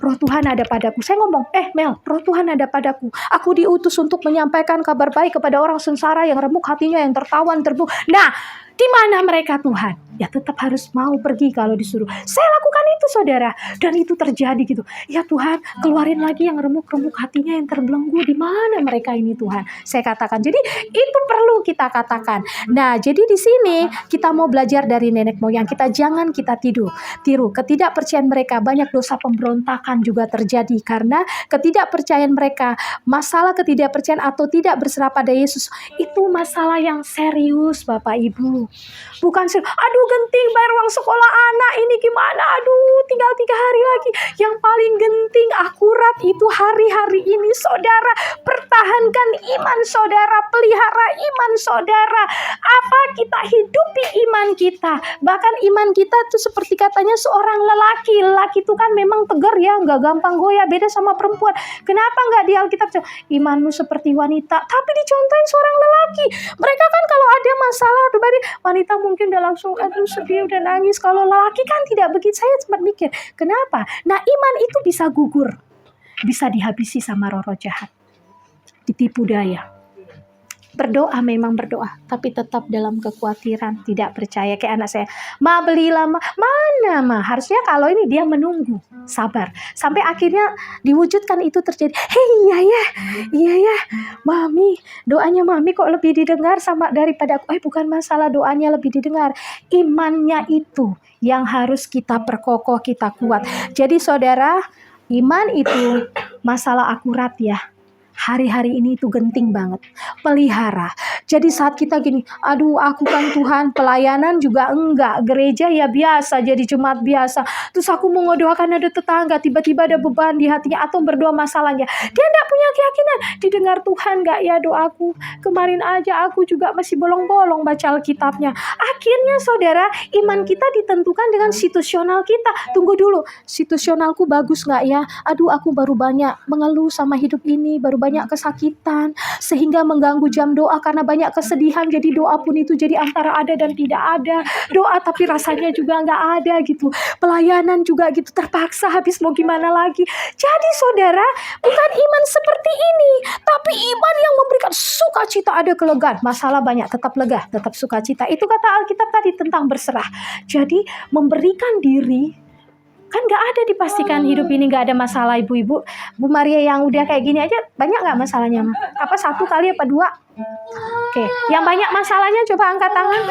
Roh Tuhan ada padaku. Saya ngomong, Mel, Roh Tuhan ada padaku. Aku diutus untuk menyampaikan kabar baik kepada orang sengsara yang remuk hatinya, yang tertawan, terburu. Nah, di mana mereka Tuhan? Ya tetap harus mau pergi kalau disuruh. Saya lakukan itu saudara. Dan itu terjadi gitu. Ya Tuhan, keluarin lagi yang remuk-remuk hatinya, yang terbelenggu. Di mana mereka ini Tuhan? Saya katakan. Jadi itu perlu kita katakan. Nah, jadi di sini kita mau belajar dari nenek moyang kita. Jangan kita tiru. Ketidakpercayaan mereka, banyak dosa pemberontakan juga terjadi. Karena ketidakpercayaan mereka, masalah ketidakpercayaan atau tidak berserah pada Yesus, itu masalah yang serius Bapak Ibu. Bukan aduh genting bayar uang sekolah anak ini gimana, aduh tinggal 3 hari lagi. Yang paling genting akurat itu hari-hari ini saudara. Pertahankan iman saudara, pelihara iman saudara. Apa kita hidupi iman kita. Bahkan iman kita itu seperti katanya seorang lelaki. Lelaki itu kan memang tegar ya, nggak gampang goyah, beda sama perempuan. Kenapa nggak di Alkitab imanmu seperti wanita, tapi dicontohin seorang lelaki. Mereka kan kalau ada masalah, wanita mungkin udah langsung aduh sedih, udah nangis. Kalau lelaki kan tidak begitu. Saya sempat mikir, kenapa? Nah, iman itu bisa gugur, bisa dihabisi sama roh-roh jahat, ditipu daya. Berdoa memang berdoa, tapi tetap dalam kekhawatiran, tidak percaya. Kayak anak saya, Ma belilah, mana Ma? Harusnya kalau ini dia menunggu, sabar. Sampai akhirnya diwujudkan itu terjadi. Iya ya, Mami, doanya Mami kok lebih didengar sama daripada aku. Bukan masalah doanya lebih didengar. Imannya itu yang harus kita perkokoh, kita kuat. Jadi saudara, iman itu masalah akurat ya. Hari-hari ini itu genting banget. Pelihara. Jadi saat kita gini, aduh aku kan Tuhan, pelayanan juga enggak, gereja ya biasa, jadi jemaat biasa. Terus aku mau ngedoakan ada tetangga, tiba-tiba ada beban di hatinya atau berdoa masalahnya. Dia enggak punya keyakinan didengar Tuhan enggak ya doaku. Kemarin aja aku juga masih bolong-bolong baca Alkitabnya. Akhirnya saudara, iman kita ditentukan dengan situasional kita. Tunggu dulu, situasionalku bagus enggak ya? Aduh, aku baru banyak mengeluh sama hidup ini, baru banyak kesakitan, sehingga mengganggu jam doa karena banyak kesedihan. Jadi doa pun itu jadi antara ada dan tidak ada. Doa tapi rasanya juga nggak ada gitu. Pelayanan juga gitu, terpaksa habis mau gimana lagi. Jadi saudara, bukan iman seperti ini, tapi iman yang memberikan sukacita, ada kelegaan. Masalah banyak, tetap lega, tetap sukacita. Itu kata Alkitab tadi tentang berserah. Jadi memberikan diri. Kan gak ada dipastikan hidup ini gak ada masalah. Ibu-ibu, Bu Maria yang udah kayak gini aja banyak gak masalahnya? Apa 1 kali apa 2? Oke, yang banyak masalahnya coba angkat tangan.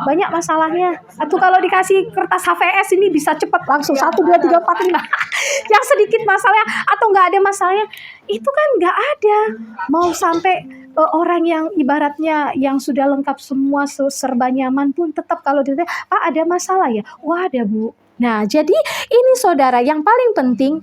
Banyak masalahnya. Atau kalau dikasih kertas HVS ini bisa cepet langsung 1, 2, 3, 4, 5. Yang sedikit masalahnya atau gak ada masalahnya, itu kan gak ada. Mau sampai orang yang ibaratnya yang sudah lengkap semua serba nyaman pun tetap kalau ditanya, Pak ada masalah ya? Wah ada Bu. Nah, jadi ini saudara yang paling penting,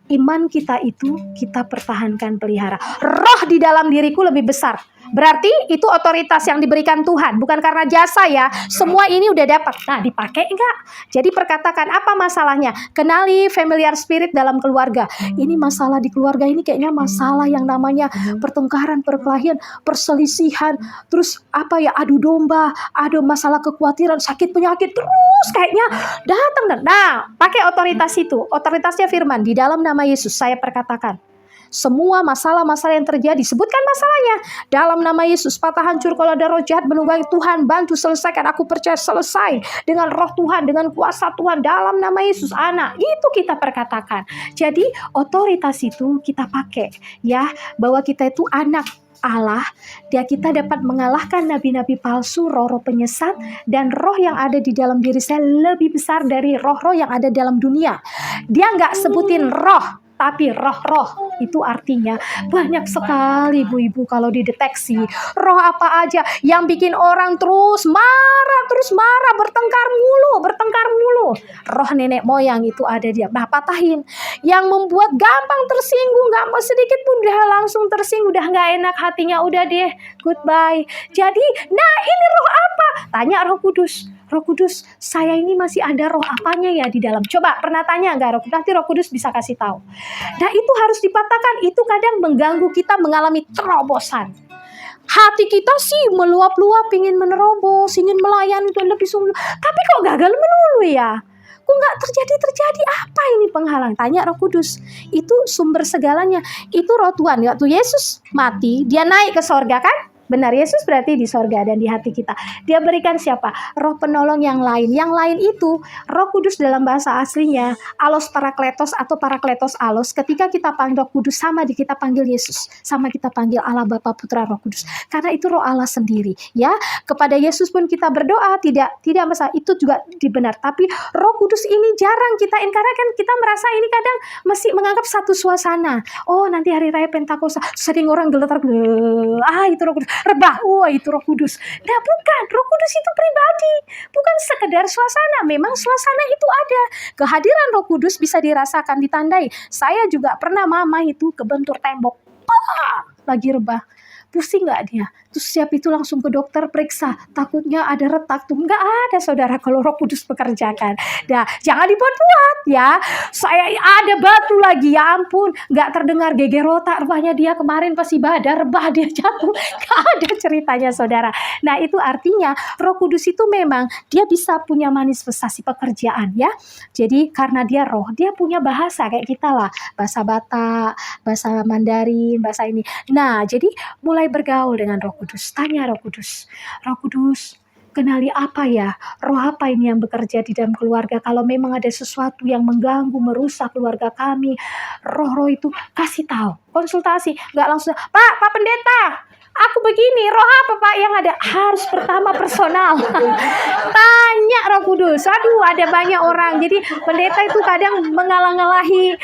iman kita itu kita pertahankan, pelihara. Roh di dalam diriku lebih besar. Berarti itu otoritas yang diberikan Tuhan, bukan karena jasa ya. Semua ini udah dapat. Nah, dipakai enggak? Jadi perkatakan apa masalahnya? Kenali familiar spirit dalam keluarga. Ini masalah di keluarga ini kayaknya masalah yang namanya pertengkaran, perkelahian, perselisihan, terus apa ya, adu domba, ada masalah kekhawatiran, sakit penyakit, terus kayaknya datang dan nah, pakai otoritas itu. Otoritasnya firman, di dalam nama Yesus saya perkatakan. Semua masalah-masalah yang terjadi, sebutkan masalahnya. Dalam nama Yesus, patah hancur kalau ada roh jahat menunggangi Tuhan, bantu selesaikan. Aku percaya selesai dengan roh Tuhan, dengan kuasa Tuhan. Dalam nama Yesus, anak. Itu kita perkatakan. Jadi otoritas itu kita pakai. Ya, bahwa kita itu anak Allah, dia kita dapat mengalahkan nabi-nabi palsu, roh-roh penyesat, dan roh yang ada di dalam diri saya lebih besar dari roh-roh yang ada dalam dunia. Dia nggak sebutin roh, tapi roh-roh. Itu artinya banyak sekali ibu-ibu kalau dideteksi. Roh apa aja yang bikin orang terus marah, bertengkar mulu. Roh nenek moyang itu ada dia. Nah, patahin. Yang membuat gampang tersinggung, gampang sedikit pun udah langsung tersinggung, udah nggak enak hatinya, udah deh, goodbye. Jadi, nah ini roh apa? Tanya Roh Kudus. Roh Kudus, saya ini masih ada roh apanya ya di dalam? Coba pernah tanya nggak Roh Kudus? Nanti Roh Kudus bisa kasih tahu. Nah itu harus dipatahkan. Itu kadang mengganggu kita mengalami terobosan. Hati kita sih meluap-luap, ingin menerobos, ingin melayani Tuhan lebih sungguh. Tapi kok gagal melulu ya? Kok nggak terjadi? Apa ini penghalang? Tanya Roh Kudus. Itu sumber segalanya. Itu roh Tuhan. Waktu Yesus mati, dia naik ke sorga kan? Benar, Yesus berarti di sorga dan di hati kita. Dia berikan siapa? Roh penolong yang lain. Yang lain itu Roh Kudus dalam bahasa aslinya Allos Parakletos atau Parakletos Allos. Ketika kita panggil Roh Kudus sama kita panggil Yesus, sama kita panggil Allah Bapa Putra Roh Kudus. Karena itu Roh Allah sendiri, ya. Kepada Yesus pun kita berdoa tidak masalah, itu juga dibenar. Tapi Roh Kudus ini jarang kita karena kan kita merasa ini kadang masih menganggap satu suasana. Oh, nanti hari raya Pentakosta sering orang geletar, itu Roh Kudus. Rebah, itu Roh Kudus. Nah bukan, Roh Kudus itu pribadi, bukan sekedar suasana. Memang suasana itu ada. Kehadiran Roh Kudus bisa dirasakan, ditandai. Saya juga pernah mama itu kebentur tembok, lagi rebah. Pusing gak dia? Terus siap itu langsung ke dokter periksa. Takutnya ada retak tuh. Nggak ada saudara kalau Roh Kudus bekerjakan. Nah, jangan dibuat-buat ya. Saya ada batu lagi, ya ampun. Nggak terdengar geger otak. Rebahnya dia kemarin pas ibadah, rebah dia jatuh. Nggak ada ceritanya saudara. Nah itu artinya Roh Kudus itu memang dia bisa punya manifestasi pekerjaan ya. Jadi karena dia roh, dia punya bahasa kayak kita lah. Bahasa Batak, bahasa Mandarin, bahasa ini. Nah jadi mulai bergaul dengan Roh Kudus. Tanya Roh Kudus. Roh Kudus, kenali apa ya? Roh apa ini yang bekerja di dalam keluarga? Kalau memang ada sesuatu yang mengganggu, merusak keluarga kami, roh-roh itu kasih tahu. Konsultasi. Nggak langsung, Pak Pendeta, aku begini, roh apa Pak yang ada? Harus pertama personal. Tanya Roh Kudus. Aduh, ada banyak orang. Jadi pendeta itu kadang mengalah-ngalahi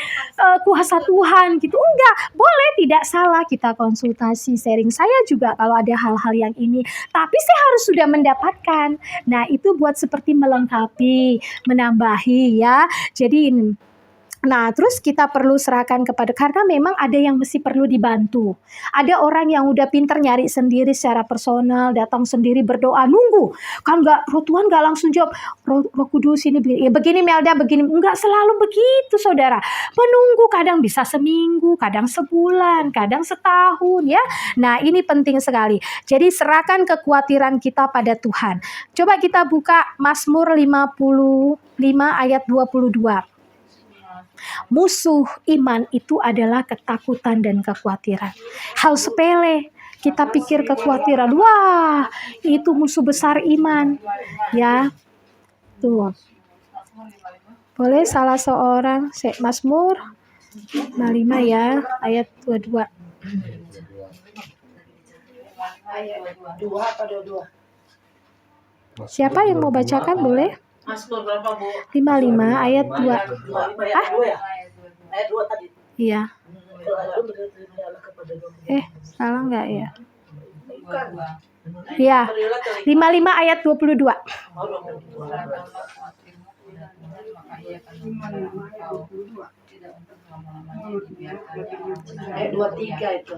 kuasa Tuhan gitu. Enggak, boleh, tidak salah kita konsultasi, sharing. Saya juga kalau ada hal-hal yang ini. Tapi saya harus sudah mendapatkan. Nah, itu buat seperti melengkapi, menambahi ya. Jadi nah, terus kita perlu serahkan kepada, karena memang ada yang mesti perlu dibantu. Ada orang yang udah pinter nyari sendiri secara personal, datang sendiri berdoa, nunggu. Kan Tuhan nggak langsung jawab, Roh Kudus ini begini, ya begini Melda, begini. Enggak selalu begitu, saudara. Menunggu kadang bisa seminggu, kadang sebulan, kadang setahun ya. Nah, ini penting sekali. Jadi serahkan kekhawatiran kita pada Tuhan. Coba kita buka Mazmur 55 ayat 22. Musuh iman itu adalah ketakutan dan kekhawatiran. Hal sepele, kita pikir kekhawatiran, wah itu musuh besar iman. Ya, tuh. Boleh salah seorang, Mazmur 55 ya, ayat 22. Siapa yang mau bacakan boleh?
Mazmur berapa, Bu?
55 ayat 2.
Ayat 2 ya? Ayat 2 tadi.
Iya. Salah nggak ya?
Bukan.
Iya. 55 ayat 22.
Ayat 23 itu.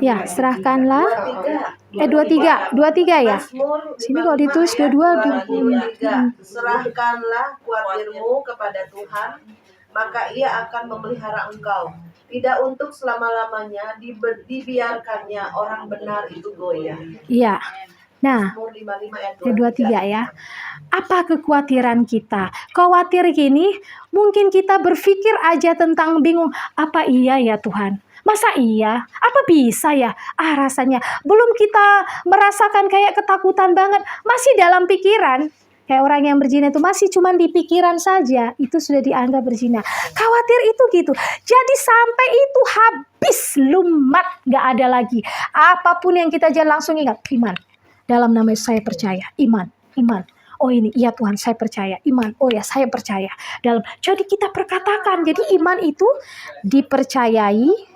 Ya, serahkanlah. 23 ya. Sini kok ditulis 22.
Serahkanlah khawatirmu kepada Tuhan, maka Ia akan memelihara engkau. Tidak untuk selama-lamanya dibiarkannya orang benar itu goyah.
Iya. Nah,
Mazmur 55 ayat
23 ya. Apa kekhawatiran kita? Khawatir gini, mungkin kita berpikir aja tentang bingung. Apa iya ya Tuhan? Masa iya? Apa bisa ya? Rasanya belum kita merasakan kayak ketakutan banget. Masih dalam pikiran. Kayak orang yang berzina itu masih cuma di pikiran saja. Itu sudah dianggap berzina. Khawatir itu gitu. Jadi sampai itu habis, lumat, gak ada lagi. Apapun yang kita jalan langsung ingat. Iman. Dalam nama Yesus saya percaya. Iman. Oh ini, iya Tuhan saya percaya. Iman, oh ya saya percaya. Jadi kita perkatakan. Jadi iman itu dipercayai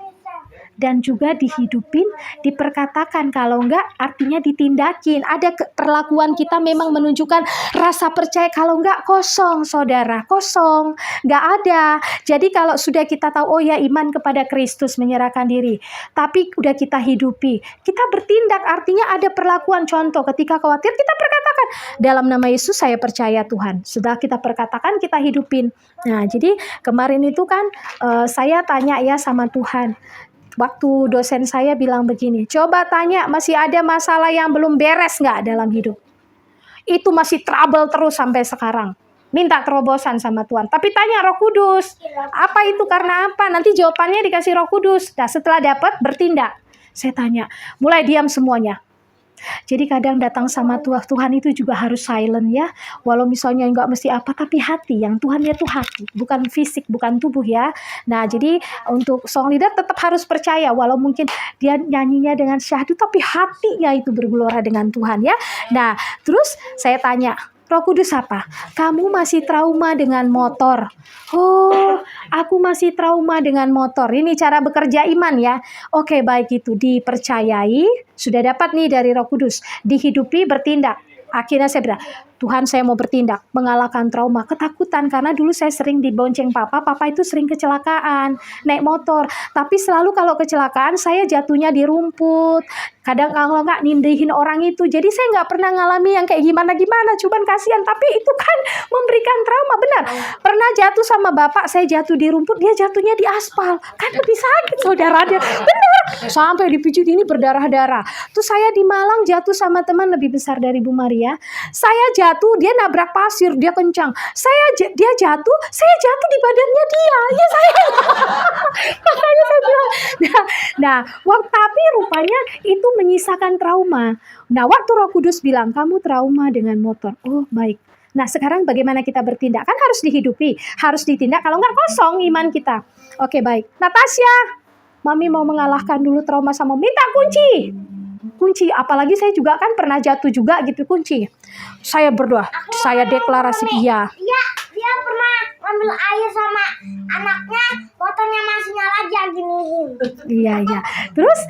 dan juga dihidupin, diperkatakan. Kalau enggak artinya ditindakin. Ada perlakuan kita memang menunjukkan rasa percaya. Kalau enggak kosong saudara, kosong, enggak ada. Jadi kalau sudah kita tahu, oh ya iman kepada Kristus, menyerahkan diri, tapi udah kita hidupi, kita bertindak, artinya ada perlakuan. Contoh ketika khawatir kita perkatakan, dalam nama Yesus saya percaya Tuhan. Sudah kita perkatakan, kita hidupin. Nah jadi kemarin itu kan saya tanya ya sama Tuhan. Waktu dosen saya bilang begini, coba tanya masih ada masalah yang belum beres nggak dalam hidup? Itu masih trouble terus sampai sekarang. Minta terobosan sama Tuhan. Tapi tanya Roh Kudus, apa itu karena apa? Nanti jawabannya dikasih Roh Kudus. Nah setelah dapat bertindak. Saya tanya, mulai diam semuanya. Jadi kadang datang sama Tuhan itu juga harus silent ya. Walau misalnya nggak mesti apa, tapi hati. Yang Tuhan lihat tuh hati, bukan fisik, bukan tubuh ya. Nah jadi untuk song leader tetap harus percaya. Walau mungkin dia nyanyinya dengan syahdu, tapi hatinya itu bergelora dengan Tuhan ya. Nah terus saya tanya, Roh Kudus apa? Kamu masih trauma dengan motor. Oh, aku masih trauma dengan motor. Ini cara bekerja iman ya. Oke, baik itu dipercayai. Sudah dapat nih dari Roh Kudus. Dihidupi, bertindak. Akhirnya saya bilang, Tuhan saya mau bertindak, mengalahkan trauma, ketakutan. Karena dulu saya sering dibonceng papa itu sering kecelakaan, naik motor. Tapi selalu kalau kecelakaan saya jatuhnya di rumput. Kadang kalau nggak nindihin orang itu. Jadi saya nggak pernah ngalami yang kayak gimana-gimana, cuman kasihan. Tapi itu kan memberikan trauma, benar. Pernah jatuh sama bapak, saya jatuh di rumput, dia jatuhnya di aspal. Kan lebih sakit saudara dia. Benar. Sampai dipijit ini berdarah-darah. Terus saya di Malang jatuh sama teman lebih besar dari Bu Maria. Saya jatuh, dia nabrak pasir, dia kencang. Dia jatuh, saya jatuh di badannya dia. Ya saya. Makanya saya bilang. Tapi rupanya itu menyisakan trauma. Nah, waktu Roh Kudus bilang, kamu trauma dengan motor. Oh, baik. Nah, sekarang bagaimana kita bertindak? Kan harus dihidupi, harus ditindak. Kalau nggak kosong iman kita. Oke, baik. Natasha, Mami mau mengalahkan dulu trauma sama minta kunci. Kunci, apalagi saya juga kan pernah jatuh juga gitu, kunci. Saya berdoa, saya deklarasi iya.
Dia pernah ngambil air sama anaknya, botolnya masih nyala aja gini.
Iya. Terus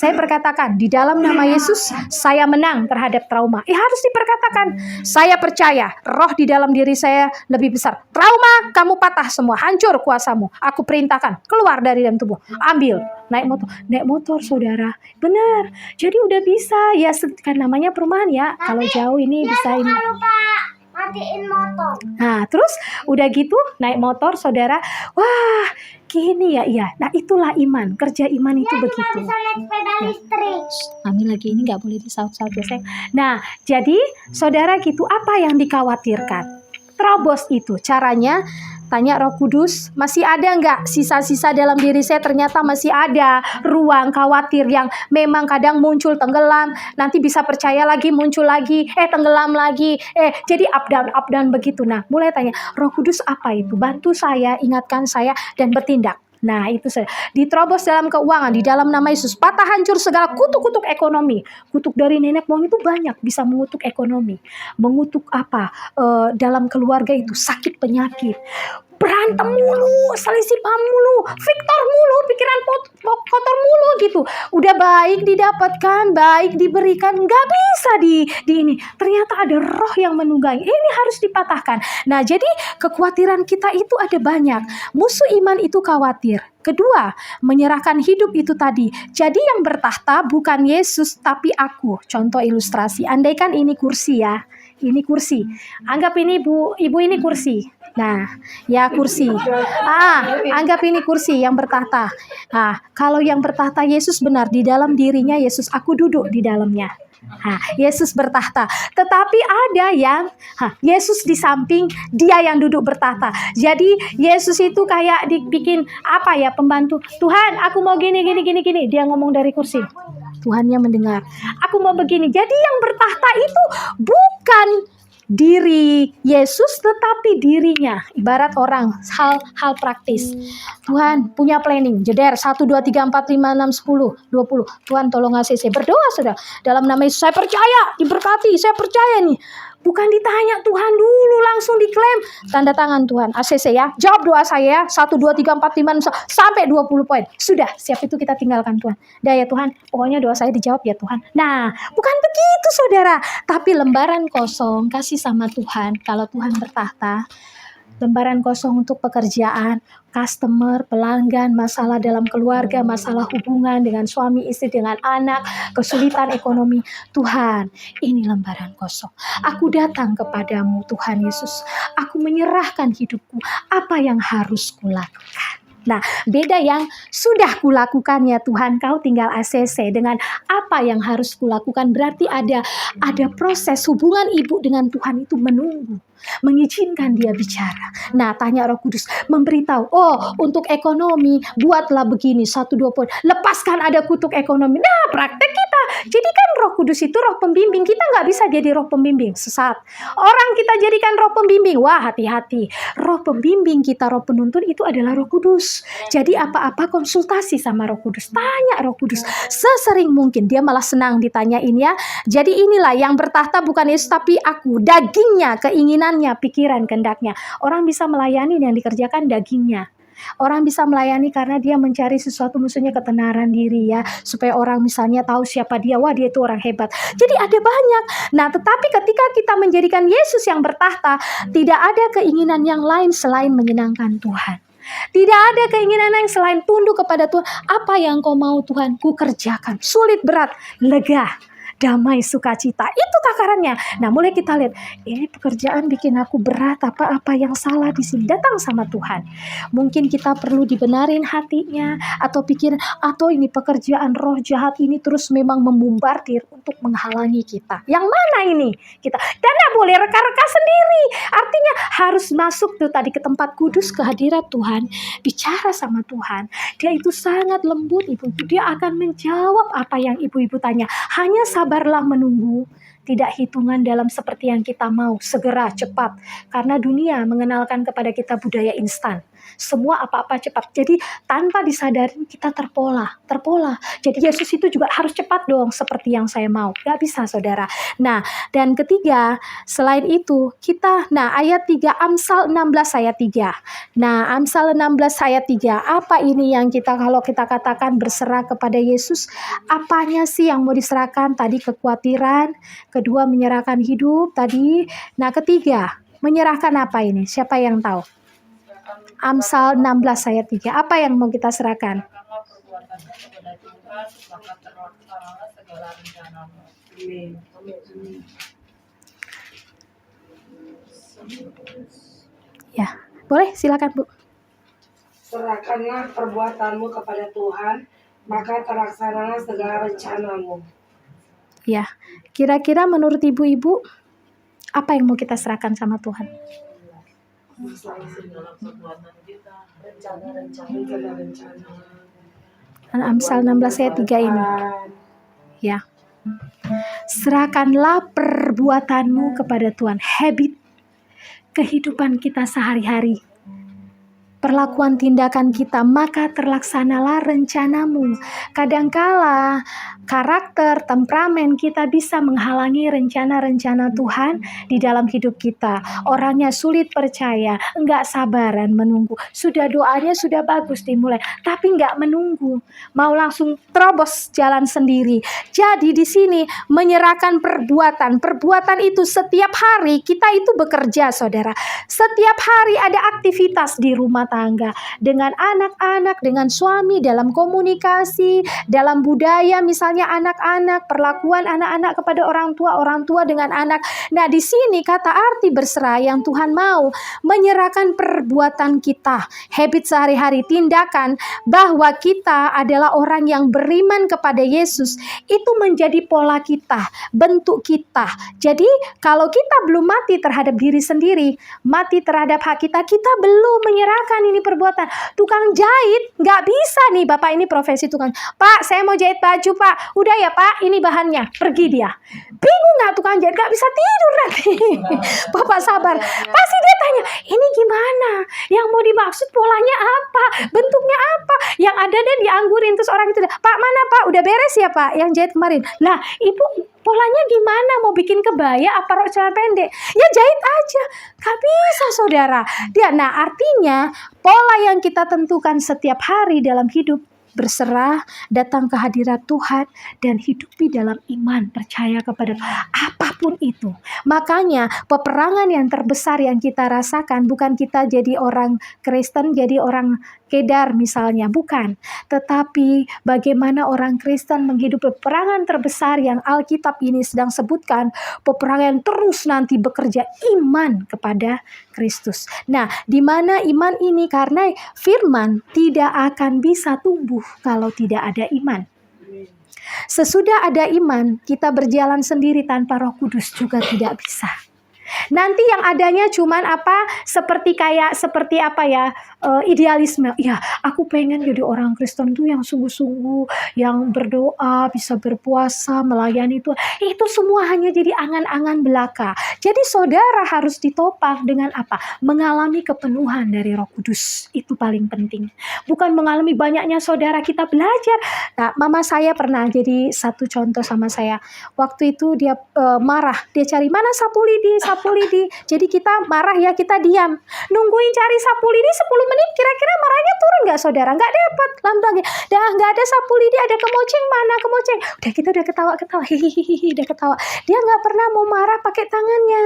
saya berkatakan di dalam nama Yesus saya menang terhadap trauma. Harus diperkatakan. Saya percaya roh di dalam diri saya lebih besar. Trauma kamu patah semua, hancur kuasamu. Aku perintahkan keluar dari dalam tubuh. Ambil. Naik motor saudara. Benar. Jadi udah bisa ya, kan namanya perumahan ya. Kalau jauh ini bisa ini.
Lupa matiin motor.
Nah, terus udah gitu naik motor saudara. Wah, gini ya, iya. Nah, itulah iman. Kerja iman itu begitu.
Bisa naik sepeda listrik.
Kami lagi ini nggak boleh disaut-saut ya, sayang. Nah, jadi saudara gitu, apa yang dikhawatirkan? Terobos itu caranya. Tanya Roh Kudus, masih ada nggak sisa-sisa dalam diri saya? Ternyata masih ada ruang khawatir yang memang kadang muncul tenggelam, nanti bisa percaya lagi, muncul lagi, tenggelam lagi, jadi up down begitu. Nah, mulai tanya, Roh Kudus apa itu? Bantu saya, ingatkan saya, dan bertindak. Nah, itu saja. Diterobos dalam keuangan, di dalam nama Yesus. Patah hancur segala kutuk-kutuk ekonomi. Kutuk dari nenek moyang itu banyak, bisa mengutuk ekonomi. Mengutuk apa? Dalam keluarga itu sakit penyakit. Berantem mulu, selisih paham mulu, Victor mulu, pikiran kotor mulu gitu. Udah baik didapatkan, baik diberikan, nggak bisa di ini. Ternyata ada roh yang menunggangi. Ini harus dipatahkan. Nah, jadi kekhawatiran kita itu ada banyak. Musuh iman itu khawatir. Kedua, menyerahkan hidup itu tadi. Jadi yang bertahta bukan Yesus tapi aku. Contoh ilustrasi. Andaikan ini kursi ya. Ini kursi. Anggap ini ibu ini kursi. Nah, ya kursi. Anggap ini kursi yang bertahta. Nah, kalau yang bertahta Yesus benar di dalam dirinya Yesus, aku duduk di dalamnya. Yesus bertahta. Tetapi ada yang Yesus di samping, dia yang duduk bertahta. Jadi Yesus itu kayak dibikin apa ya, pembantu. Tuhan, aku mau gini. Dia ngomong dari kursi. Tuhannya mendengar. Aku mau begini. Jadi yang bertahta itu bukan diri Yesus tetapi dirinya. Ibarat orang, hal praktis. Tuhan punya planning, jeder 1 2 3 4 5 6 10 20. Tuhan tolong ngasih saya. Berdoa sudah. Dalam nama Yesus saya percaya, diberkati, saya percaya nih. Bukan ditanya Tuhan dulu, langsung diklaim. Tanda tangan Tuhan, ACC ya. Jawab doa saya 1 2 3 4 5 6 sampai 20 poin. Sudah, siap itu kita tinggalkan Tuhan. Dah ya Tuhan, pokoknya doa saya dijawab ya Tuhan. Nah, bukan begitu saudara. Tapi lembaran kosong kasih sama Tuhan. Kalau Tuhan bertahta, lembaran kosong untuk pekerjaan, customer, pelanggan, masalah dalam keluarga, masalah hubungan dengan suami, istri, dengan anak, kesulitan ekonomi. Tuhan, ini lembaran kosong. Aku datang kepadamu Tuhan Yesus. Aku menyerahkan hidupku. Apa yang harus kulakukan? Nah, beda yang sudah kulakukan ya Tuhan, kau tinggal ACC. Dengan apa yang harus kulakukan berarti ada proses hubungan ibu dengan Tuhan itu menunggu, mengizinkan dia bicara. Nah, tanya Roh Kudus, memberitahu, untuk ekonomi buatlah begini 1 2 poin. Lepaskan ada kutuk ekonomi. Nah, praktek kita. Jadi kan Roh Kudus itu roh pembimbing. Kita nggak bisa jadi roh pembimbing, sesat. Orang kita jadikan roh pembimbing. Wah, hati-hati. Roh pembimbing kita, roh penuntun itu adalah Roh Kudus. Jadi apa-apa konsultasi sama Roh Kudus. Tanya Roh Kudus sesering mungkin. Dia malah senang ditanyain ya. Jadi inilah yang bertahta bukan Yesus tapi aku. Dagingnya, keinginannya, pikiran, kehendaknya. Orang bisa melayani yang dikerjakan dagingnya. Orang bisa melayani karena dia mencari sesuatu, musuhnya ketenaran diri ya, supaya orang misalnya tahu siapa dia, wah dia itu orang hebat. Jadi ada banyak. Nah, tetapi ketika kita menjadikan Yesus yang bertahta, tidak ada keinginan yang lain selain menyenangkan Tuhan. Tidak ada keinginan yang selain tunduk kepada Tuhan. Apa yang kau mau Tuhan, ku kerjakan. Sulit, berat, lega, damai, sukacita. Itu takarannya. Nah, mulai kita lihat, ini pekerjaan bikin aku berat, apa yang salah di sini. Datang sama Tuhan. Mungkin kita perlu dibenarin hatinya, atau pikiran, atau ini pekerjaan roh jahat ini terus memang membombardir untuk menghalangi kita. Yang mana ini? Kita tidak boleh reka-reka sendiri. Artinya harus masuk tuh tadi ke tempat kudus, kehadirat Tuhan, bicara sama Tuhan. Dia itu sangat lembut, ibu. Dia akan menjawab apa yang ibu-ibu tanya. Hanya sabarlah menunggu tidak hitungan dalam seperti yang kita mau, segera, cepat. Karena dunia mengenalkan kepada kita budaya instan. Semua apa-apa cepat. Jadi tanpa disadari kita terpola. Jadi Yesus itu juga harus cepat dong seperti yang saya mau. Gak bisa saudara. Nah, dan ketiga, selain itu ayat 3 Amsal 16 ayat 3. Nah, Amsal 16 ayat 3. Apa ini yang kalau kita katakan berserah kepada Yesus? Apanya sih yang mau diserahkan? Tadi kekhawatiran, kedua menyerahkan hidup tadi. Nah, ketiga, menyerahkan apa ini? Siapa yang tahu? Amsal 16 ayat 3. Apa yang mau kita serahkan?
Serahkanlah perbuatanmu kepada Tuhan, maka terlaksanalah segala rencanamu.
Ya, boleh silakan Bu.
Serahkanlah perbuatanmu kepada Tuhan, maka terlaksanalah segala rencanamu.
Ya, kira-kira menurut ibu-ibu apa yang mau kita serahkan sama Tuhan? Amsal 16 ayat 3 ini. Ya. Serahkanlah perbuatanmu kepada Tuhan. Habit kehidupan kita sehari-hari. Perlakuan tindakan kita, maka terlaksanalah rencanamu. Kadangkala karakter, temperamen kita bisa menghalangi rencana-rencana Tuhan di dalam hidup kita. Orangnya sulit percaya, enggak sabaran menunggu. Sudah doanya sudah bagus dimulai, tapi enggak menunggu. Mau langsung terobos jalan sendiri. Jadi di sini menyerahkan perbuatan. Perbuatan itu setiap hari kita itu bekerja, saudara. Setiap hari ada aktivitas di rumah tangga, dengan anak-anak, dengan suami, dalam komunikasi, dalam budaya misalnya anak-anak, perlakuan anak-anak kepada orang tua dengan anak. Nah, di sini kata arti berserah yang Tuhan mau menyerahkan perbuatan kita, habit sehari-hari, tindakan bahwa kita adalah orang yang beriman kepada Yesus, itu menjadi pola kita, bentuk kita. Jadi kalau kita belum mati terhadap diri sendiri, mati terhadap hak kita belum menyerahkan ini perbuatan. Tukang jahit nggak bisa nih, Bapak ini profesi tukang. Pak, saya mau jahit baju Pak. Udah ya Pak, ini bahannya. Pergi dia. Bingung nggak tukang jahit? Nggak bisa tidur nanti. Bapak sabar. Pasti dia tanya, ini gimana? Yang mau dimaksud polanya apa? Bentuknya apa? Yang ada deh dianggurin. Terus orang itu, Pak mana Pak? Udah beres ya Pak yang jahit kemarin? Lah Ibu polanya gimana? Mau bikin kebaya apa rok celana pendek? Ya jahit aja. Gak bisa saudara. Nah artinya pola yang kita tentukan setiap hari dalam hidup, berserah, datang ke hadirat Tuhan, dan hidupi dalam iman, percaya kepada apapun itu. Makanya peperangan yang terbesar yang kita rasakan bukan kita jadi orang Kristen, jadi orang kedar misalnya, bukan. Tetapi bagaimana orang Kristen menghidupi peperangan terbesar yang Alkitab ini sedang sebutkan, peperangan terus nanti bekerja iman kepada Kristus. Nah, di mana iman ini? Karena firman tidak akan bisa tumbuh kalau tidak ada iman. Sesudah ada iman, kita berjalan sendiri tanpa Roh Kudus juga tidak bisa. Nanti yang adanya cuman seperti idealisme. Ya, aku pengen jadi orang Kristen tuh yang sungguh-sungguh, yang berdoa, bisa berpuasa, melayani Tuhan. Itu semua hanya jadi angan-angan belaka. Jadi saudara harus ditopang dengan mengalami kepenuhan dari Roh Kudus. Itu paling penting. Bukan mengalami banyaknya saudara kita belajar. Nah, mama saya pernah jadi satu contoh sama saya. Waktu itu dia marah, dia cari mana sapu lidi. Jadi kita marah ya, kita diam. Nungguin cari sapu lidi 10 menit, kira-kira marahnya turun nggak saudara? Nggak dapat. Lagi, nggak ada sapu lidi, ada kemoceng, mana kemoceng? Udah kita udah ketawa-ketawa, hihihi, udah ketawa. Dia nggak pernah mau marah pakai tangannya.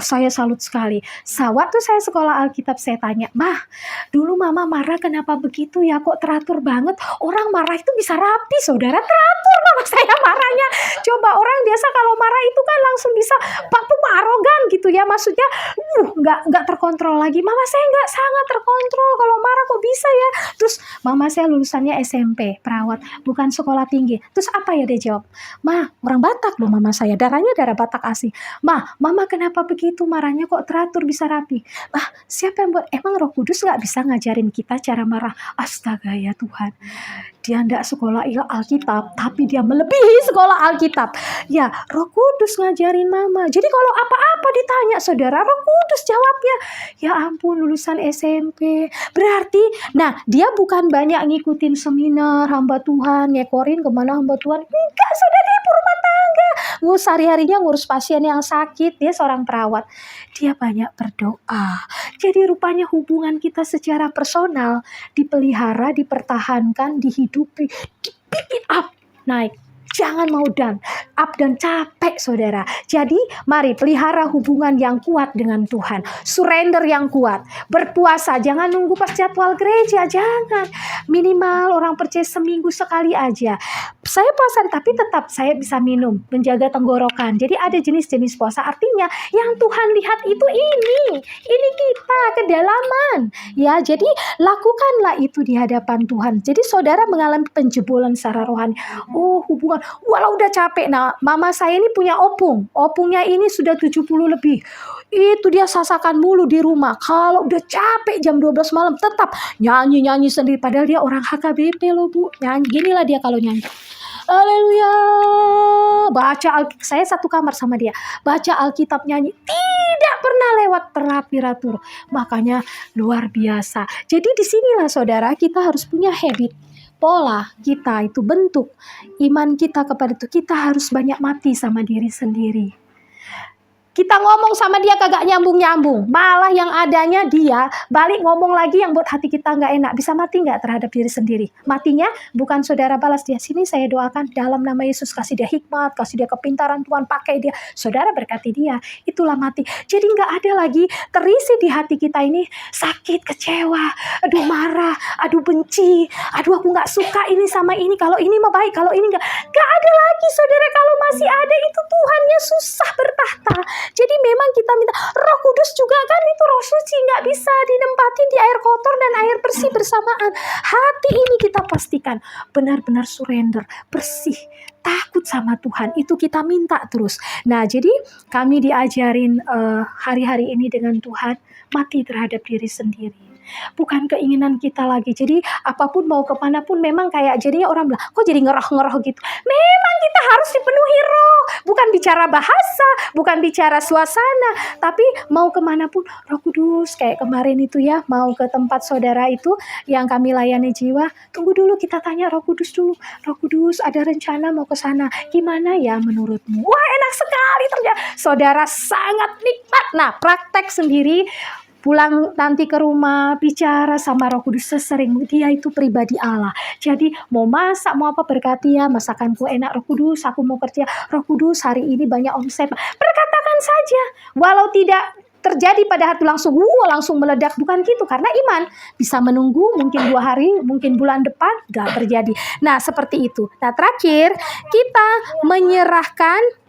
Saya salut sekali. Waktu saya sekolah Alkitab, saya tanya, Mah, dulu mama marah kenapa begitu ya? Kok teratur banget? Orang marah itu bisa rapi, saudara. Teratur mama saya marahnya. Coba orang biasa kalau marah itu kan langsung bisa, Pak Pumaro arogan gitu ya, maksudnya nggak terkontrol lagi. Mama saya nggak sangat terkontrol, kalau marah kok bisa ya. Terus mama saya lulusannya SMP perawat, bukan sekolah tinggi. Terus apa ya dia jawab, "Ma, orang Batak loh mama saya, darahnya darah Batak asli. Ma, mama kenapa begitu marahnya, kok teratur bisa rapi?" Ah, siapa yang buat? Emang Roh Kudus nggak bisa ngajarin kita cara marah? Astaga ya Tuhan, dia ndak sekolah Alkitab, tapi dia melebihi sekolah Alkitab. Ya, Roh Kudus ngajarin mama. Jadi kalau apa-apa ditanya saudara, Roh Kudus jawabnya. Ya ampun, lulusan SMP. Berarti, nah dia bukan banyak ngikutin seminar hamba Tuhan, ngekorin kemana hamba Tuhan. Enggak, saudara, ibu rumah tangga. Ngurus hari-harinya ngurus pasien yang sakit. Dia seorang perawat. Dia banyak berdoa. Jadi rupanya hubungan kita secara personal dipelihara, dipertahankan, dihidupi, dibikin up, naik. Jangan mau down, up dan capek saudara. Jadi mari pelihara hubungan yang kuat dengan Tuhan. Surrender yang kuat. Berpuasa, jangan nunggu pas jadwal gereja. Jangan. Minimal orang percaya seminggu sekali aja. Saya puasa tapi tetap saya bisa minum, menjaga tenggorokan. Jadi ada jenis-jenis puasa. Artinya yang Tuhan lihat itu ini kita kedalaman. Ya, jadi lakukanlah itu di hadapan Tuhan. Jadi saudara mengalami penjebolan secara rohani. Oh, hubungan walau udah capek. Nah, mama saya ini punya opung. Opungnya ini sudah 70 lebih. Itu dia sasakan mulu di rumah. Kalau udah capek jam 12 malam tetap nyanyi-nyanyi sendiri. Padahal dia orang HKBP loh Bu. Nyanyi, ginilah dia kalau nyanyi. Haleluya. Saya satu kamar sama dia. Baca Alkitab, nyanyi. Tidak pernah lewat teratur. Makanya luar biasa. Jadi disinilah saudara kita harus punya habit. Pola kita itu bentuk iman kita kepada itu. Kita harus banyak mati sama diri sendiri. Kita ngomong sama dia kagak nyambung-nyambung. Malah yang adanya dia balik ngomong lagi yang buat hati kita nggak enak. Bisa mati nggak terhadap diri sendiri? Matinya bukan saudara balas dia. Sini saya doakan dalam nama Yesus. Kasih dia hikmat, kasih dia kepintaran Tuhan. Pakai dia. Saudara berkati dia. Itulah mati. Jadi nggak ada lagi terisi di hati kita ini sakit, kecewa. Aduh marah, aduh benci. Aduh aku nggak suka ini sama ini. Kalau ini mah baik, kalau ini nggak. Nggak ada lagi saudara. Kalau masih ada itu Tuhannya susah bertahta. Jadi memang kita minta Roh Kudus juga kan, itu Roh Suci, nggak bisa dinempatin di air kotor dan air bersih bersamaan. Hati ini kita pastikan benar-benar surrender, bersih, takut sama Tuhan. Itu kita minta terus. Nah jadi kami diajarin hari-hari ini dengan Tuhan mati terhadap diri sendiri. Bukan keinginan kita lagi. Jadi apapun mau kemanapun memang kayak jadinya orang bilang kok jadi ngeroh-ngeroh gitu. Memang kita harus dipenuhi roh. Bukan bicara bahasa, bukan bicara suasana, tapi mau kemanapun Roh Kudus. Kayak kemarin itu ya, mau ke tempat saudara itu yang kami layani jiwa. Tunggu dulu, kita tanya Roh Kudus dulu. Roh Kudus ada rencana mau ke sana. Gimana ya menurutmu? Wah enak sekali ternyata. Saudara sangat nikmat. Nah praktek sendiri. Pulang nanti ke rumah bicara sama Roh Kudus sesering dia itu pribadi Allah. Jadi mau masak mau apa berkati ya, masakanku enak Roh Kudus, aku mau kerja Roh Kudus hari ini banyak omset. Perkatakan saja, walau tidak terjadi pada hati langsung meledak, bukan gitu, karena iman bisa menunggu mungkin 2 hari, mungkin bulan depan gak terjadi. Nah seperti itu. Nah terakhir kita menyerahkan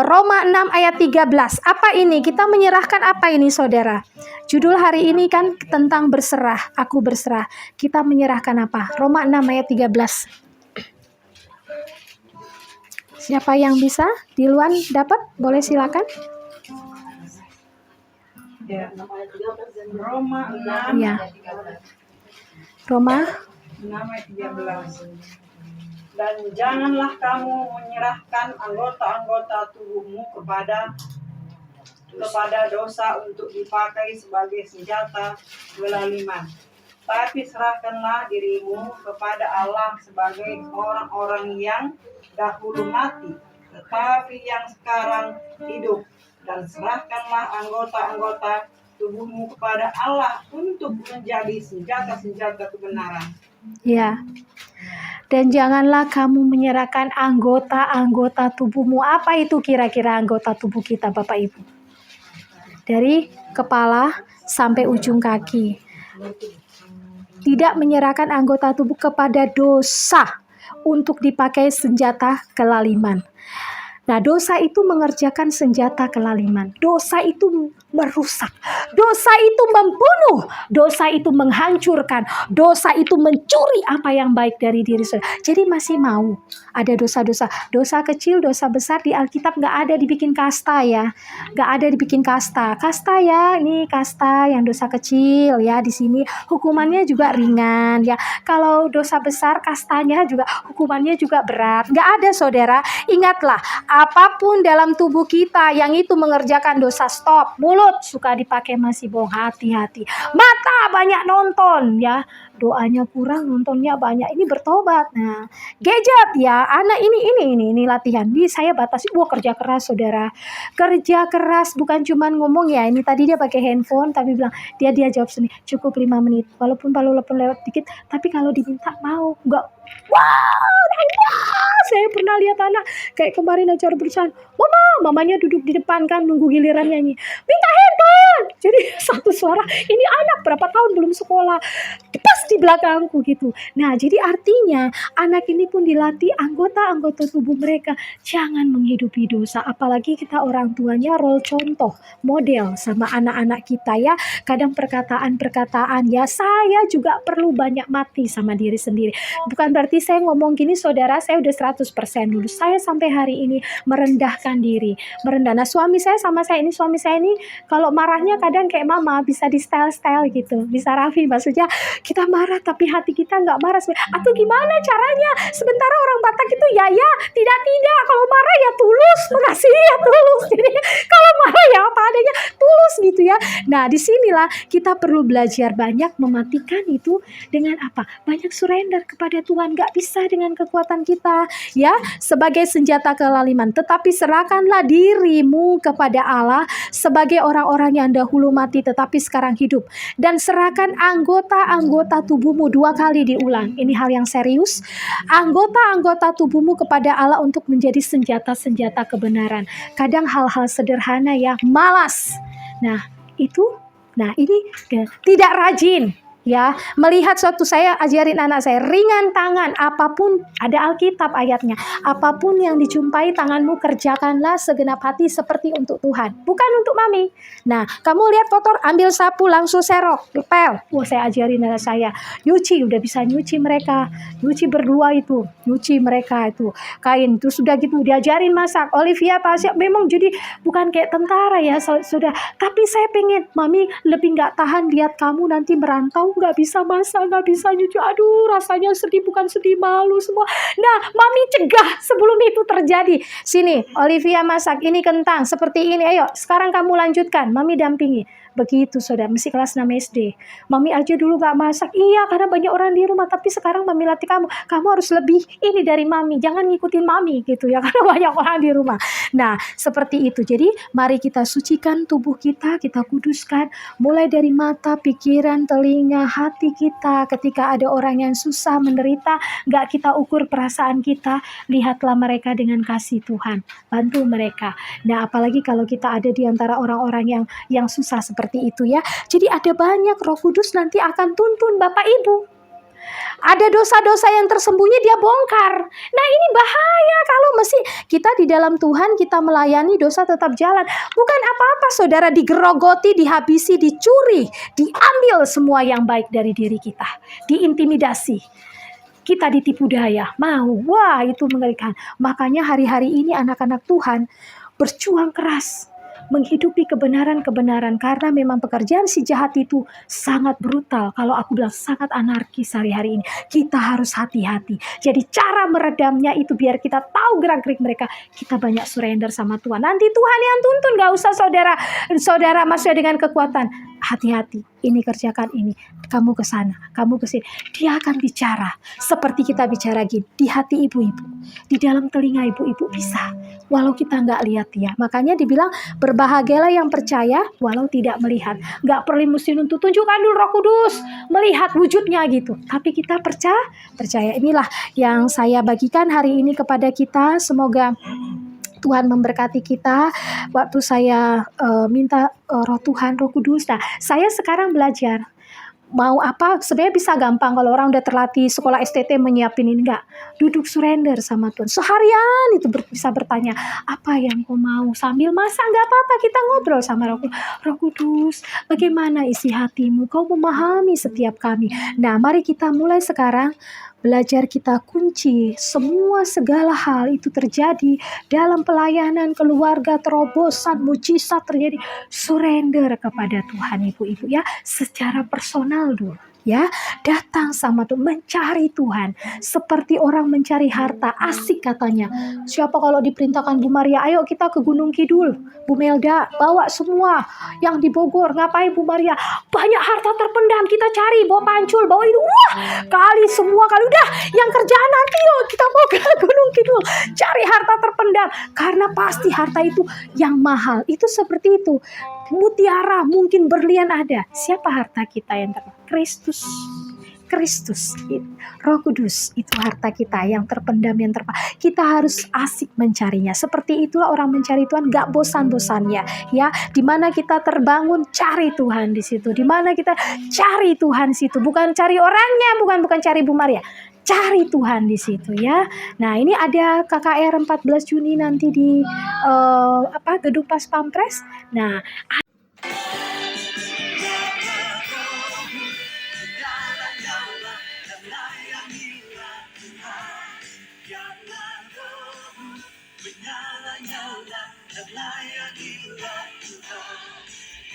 Roma 6 ayat 13. Apa ini? Kita menyerahkan apa ini saudara? Judul hari ini kan tentang berserah. Aku berserah. Kita menyerahkan apa? Roma 6 ayat 13. Siapa yang bisa? Diluan dapat? Boleh silakan.
Ya. Roma 6
Ya. Roma
6 ayat 13. Dan janganlah kamu menyerahkan anggota-anggota tubuhmu kepada dosa untuk dipakai sebagai senjata kelaliman. Tapi serahkanlah dirimu kepada Allah sebagai orang-orang yang dahulu mati, tetapi yang sekarang hidup. Dan serahkanlah anggota-anggota tubuhmu kepada Allah untuk menjadi senjata-senjata kebenaran.
ya. Dan janganlah kamu menyerahkan anggota-anggota tubuhmu. Apa itu kira-kira anggota tubuh kita Bapak Ibu? Dari kepala sampai ujung kaki. Tidak menyerahkan anggota tubuh kepada dosa untuk dipakai senjata kelaliman. Nah, dosa itu mengerjakan senjata kelaliman. Dosa itu merusak. Dosa itu membunuh. Dosa itu menghancurkan. Dosa itu mencuri apa yang baik dari diri saudara. Jadi masih mau ada dosa-dosa. Dosa kecil, dosa besar di Alkitab nggak ada dibikin kasta ya. Nggak ada dibikin kasta. Kasta ya, ini kasta yang dosa kecil ya. Di sini hukumannya juga ringan ya. Kalau dosa besar kastanya juga hukumannya juga berat. Nggak ada saudara. Ingatlah, apapun dalam tubuh kita yang itu mengerjakan dosa, stop. Mulut suka dipakai masih bohong, hati-hati. Mata banyak nonton ya, doanya kurang, nontonnya banyak, ini bertobat. Nah, gadget ya, anak ini latihan. Ini saya batasi. Wah, kerja keras saudara, kerja keras bukan cuman ngomong ya. Ini tadi dia pakai handphone tapi bilang dia jawab sendiri cukup 5 menit, walaupun lewat dikit, tapi kalau diminta mau nggak. Wah, saya pernah lihat anak kayak kemarin acara bersama, mamanya duduk di depan kan nunggu giliran nyanyi, minta handphone. Jadi satu suara, ini anak berapa tahun belum sekolah, pas di belakangku gitu. Nah, jadi artinya anak ini pun dilatih anggota-anggota tubuh mereka jangan menghidupi dosa. Apalagi kita orang tuanya role contoh, model sama anak-anak kita ya. Kadang perkataan-perkataan ya, saya juga perlu banyak mati sama diri sendiri. Bukan berarti saya ngomong gini saudara, saya udah 100% dulu. Saya sampai hari ini merendahkan diri. Nah, suami saya ini kalau marahnya kadang kayak mama, bisa di style-style gitu. Bisa Raffi, maksudnya kita marah tapi hati kita nggak marah. Atau gimana caranya? Sementara orang Batak itu ya, tidak. Kalau marah ya tulus, makasih ya tulus. Jadi kalau marah ya apa adanya, tulus gitu ya. Nah, disinilah kita perlu belajar banyak mematikan itu dengan apa? Banyak surrender kepada Tuhan. Gak bisa dengan kekuatan kita ya, sebagai senjata kelaliman. Tetapi serahkanlah dirimu kepada Allah sebagai orang-orang yang dahulu mati tetapi sekarang hidup. Dan serahkan anggota-anggota tubuhmu 2 kali diulang. Ini hal yang serius. Anggota-anggota tubuhmu kepada Allah untuk menjadi senjata-senjata kebenaran. Kadang hal-hal sederhana ya, malas. Nah ini tidak rajin. Ya, melihat suatu, saya ajarin anak saya, ringan tangan, apapun, ada Alkitab ayatnya, apapun yang dijumpai tanganmu kerjakanlah segenap hati seperti untuk Tuhan, bukan untuk mami. Nah, kamu lihat kotor, ambil sapu langsung serok, pel. Wah, saya ajarin anak saya, nyuci, udah bisa nyuci mereka, nyuci berdua itu, nyuci mereka itu kain, terus sudah gitu diajarin masak. Olivia, Tasya, memang jadi bukan kayak tentara ya, sudah. Tapi saya pengen, mami lebih nggak tahan lihat kamu nanti merantau, nggak bisa masak, nggak bisa nyuci. Aduh, rasanya sedih, bukan sedih, malu semua. Nah, mami cegah sebelum itu terjadi. Sini, Olivia masak, ini kentang, seperti ini. Ayo, sekarang kamu lanjutkan. Mami dampingi. Begitu saudara, mesti kelas 6 SD. Mami aja dulu gak masak. Iya, karena banyak orang di rumah. Tapi sekarang mami latih kamu. Kamu harus lebih ini dari mami. Jangan ngikutin mami gitu ya. Karena banyak orang di rumah. Nah, seperti itu. Jadi, mari kita sucikan tubuh kita. Kita kuduskan. Mulai dari mata, pikiran, telinga, hati kita. Ketika ada orang yang susah, menderita, gak kita ukur perasaan kita. Lihatlah mereka dengan kasih Tuhan. Bantu mereka. Nah, apalagi kalau kita ada di antara orang-orang yang susah seperti itu ya. Jadi ada banyak, Roh Kudus nanti akan tuntun Bapak Ibu. Ada dosa-dosa yang tersembunyi dia bongkar. Nah, ini bahaya kalau mesti kita di dalam Tuhan, kita melayani, dosa tetap jalan. Bukan apa-apa saudara, digerogoti, dihabisi, dicuri, diambil semua yang baik dari diri kita, diintimidasi, kita ditipu daya, wah itu mengerikan. Makanya hari-hari ini anak-anak Tuhan berjuang keras menghidupi kebenaran-kebenaran, karena memang pekerjaan si jahat itu sangat brutal. Kalau aku bilang sangat anarkis hari-hari ini. Kita harus hati-hati. Jadi cara meredamnya itu biar kita tahu gerak-gerik mereka. Kita banyak surrender sama Tuhan. Nanti Tuhan yang tuntun, gak usah saudara maksudnya dengan kekuatan. Hati-hati, ini kerjakan ini, kamu ke sana, kamu ke sini. Dia akan bicara seperti kita bicara gini, di hati ibu-ibu, di dalam telinga ibu-ibu bisa, walau kita nggak lihat dia. Makanya dibilang berbahagialah yang percaya walau tidak melihat. Nggak perlu mesti nuntut, tunjukkan dulu Roh Kudus, melihat wujudnya gitu. Tapi kita percaya. Inilah yang saya bagikan hari ini kepada kita. Semoga Tuhan memberkati kita. Waktu saya minta Roh Tuhan, Roh Kudus. Nah, saya sekarang belajar mau apa, sebenarnya bisa gampang kalau orang udah terlatih sekolah STT menyiapin ini, enggak. Duduk surrender sama Tuhan. Seharian itu bisa bertanya, apa yang kau mau? Sambil masak enggak apa-apa, kita ngobrol sama Roh Kudus. Bagaimana isi hatimu? Kau memahami setiap kami. Nah, mari kita mulai sekarang belajar kita kunci semua segala hal itu terjadi dalam pelayanan keluarga, terobosan, mujizat terjadi. Surrender kepada Tuhan ibu-ibu ya, secara personal dulu. Ya, datang sama Tuhan, mencari Tuhan seperti orang mencari harta. Asik katanya. Siapa kalau diperintahkan Bu Maria, ayo kita ke Gunung Kidul, Bu Melda bawa semua yang di Bogor. Ngapain Bu Maria? Banyak harta terpendam, kita cari, bawa pancul, bawa itu. Wah, kali semua kali udah, yang kerjaan nanti loh, kita mau ke Gunung Kidul cari harta terpendam, karena pasti harta itu yang mahal. Itu seperti itu. Mutiara, mungkin berlian ada. Siapa harta kita yang terpendam? Kristus, Roh Kudus itu harta kita yang terpendam, yang kita harus asik mencarinya. Seperti itulah orang mencari Tuhan, gak bosan-bosannya ya. Dimana kita terbangun, cari Tuhan di situ. Dimana kita cari Tuhan di situ, bukan cari orangnya, bukan cari Bu Maria, cari Tuhan di situ ya. Nah, ini ada KKR 14 Juni nanti di Gedung Pas Pampres. Nah,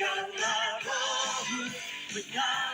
Karena Rohmu menyala.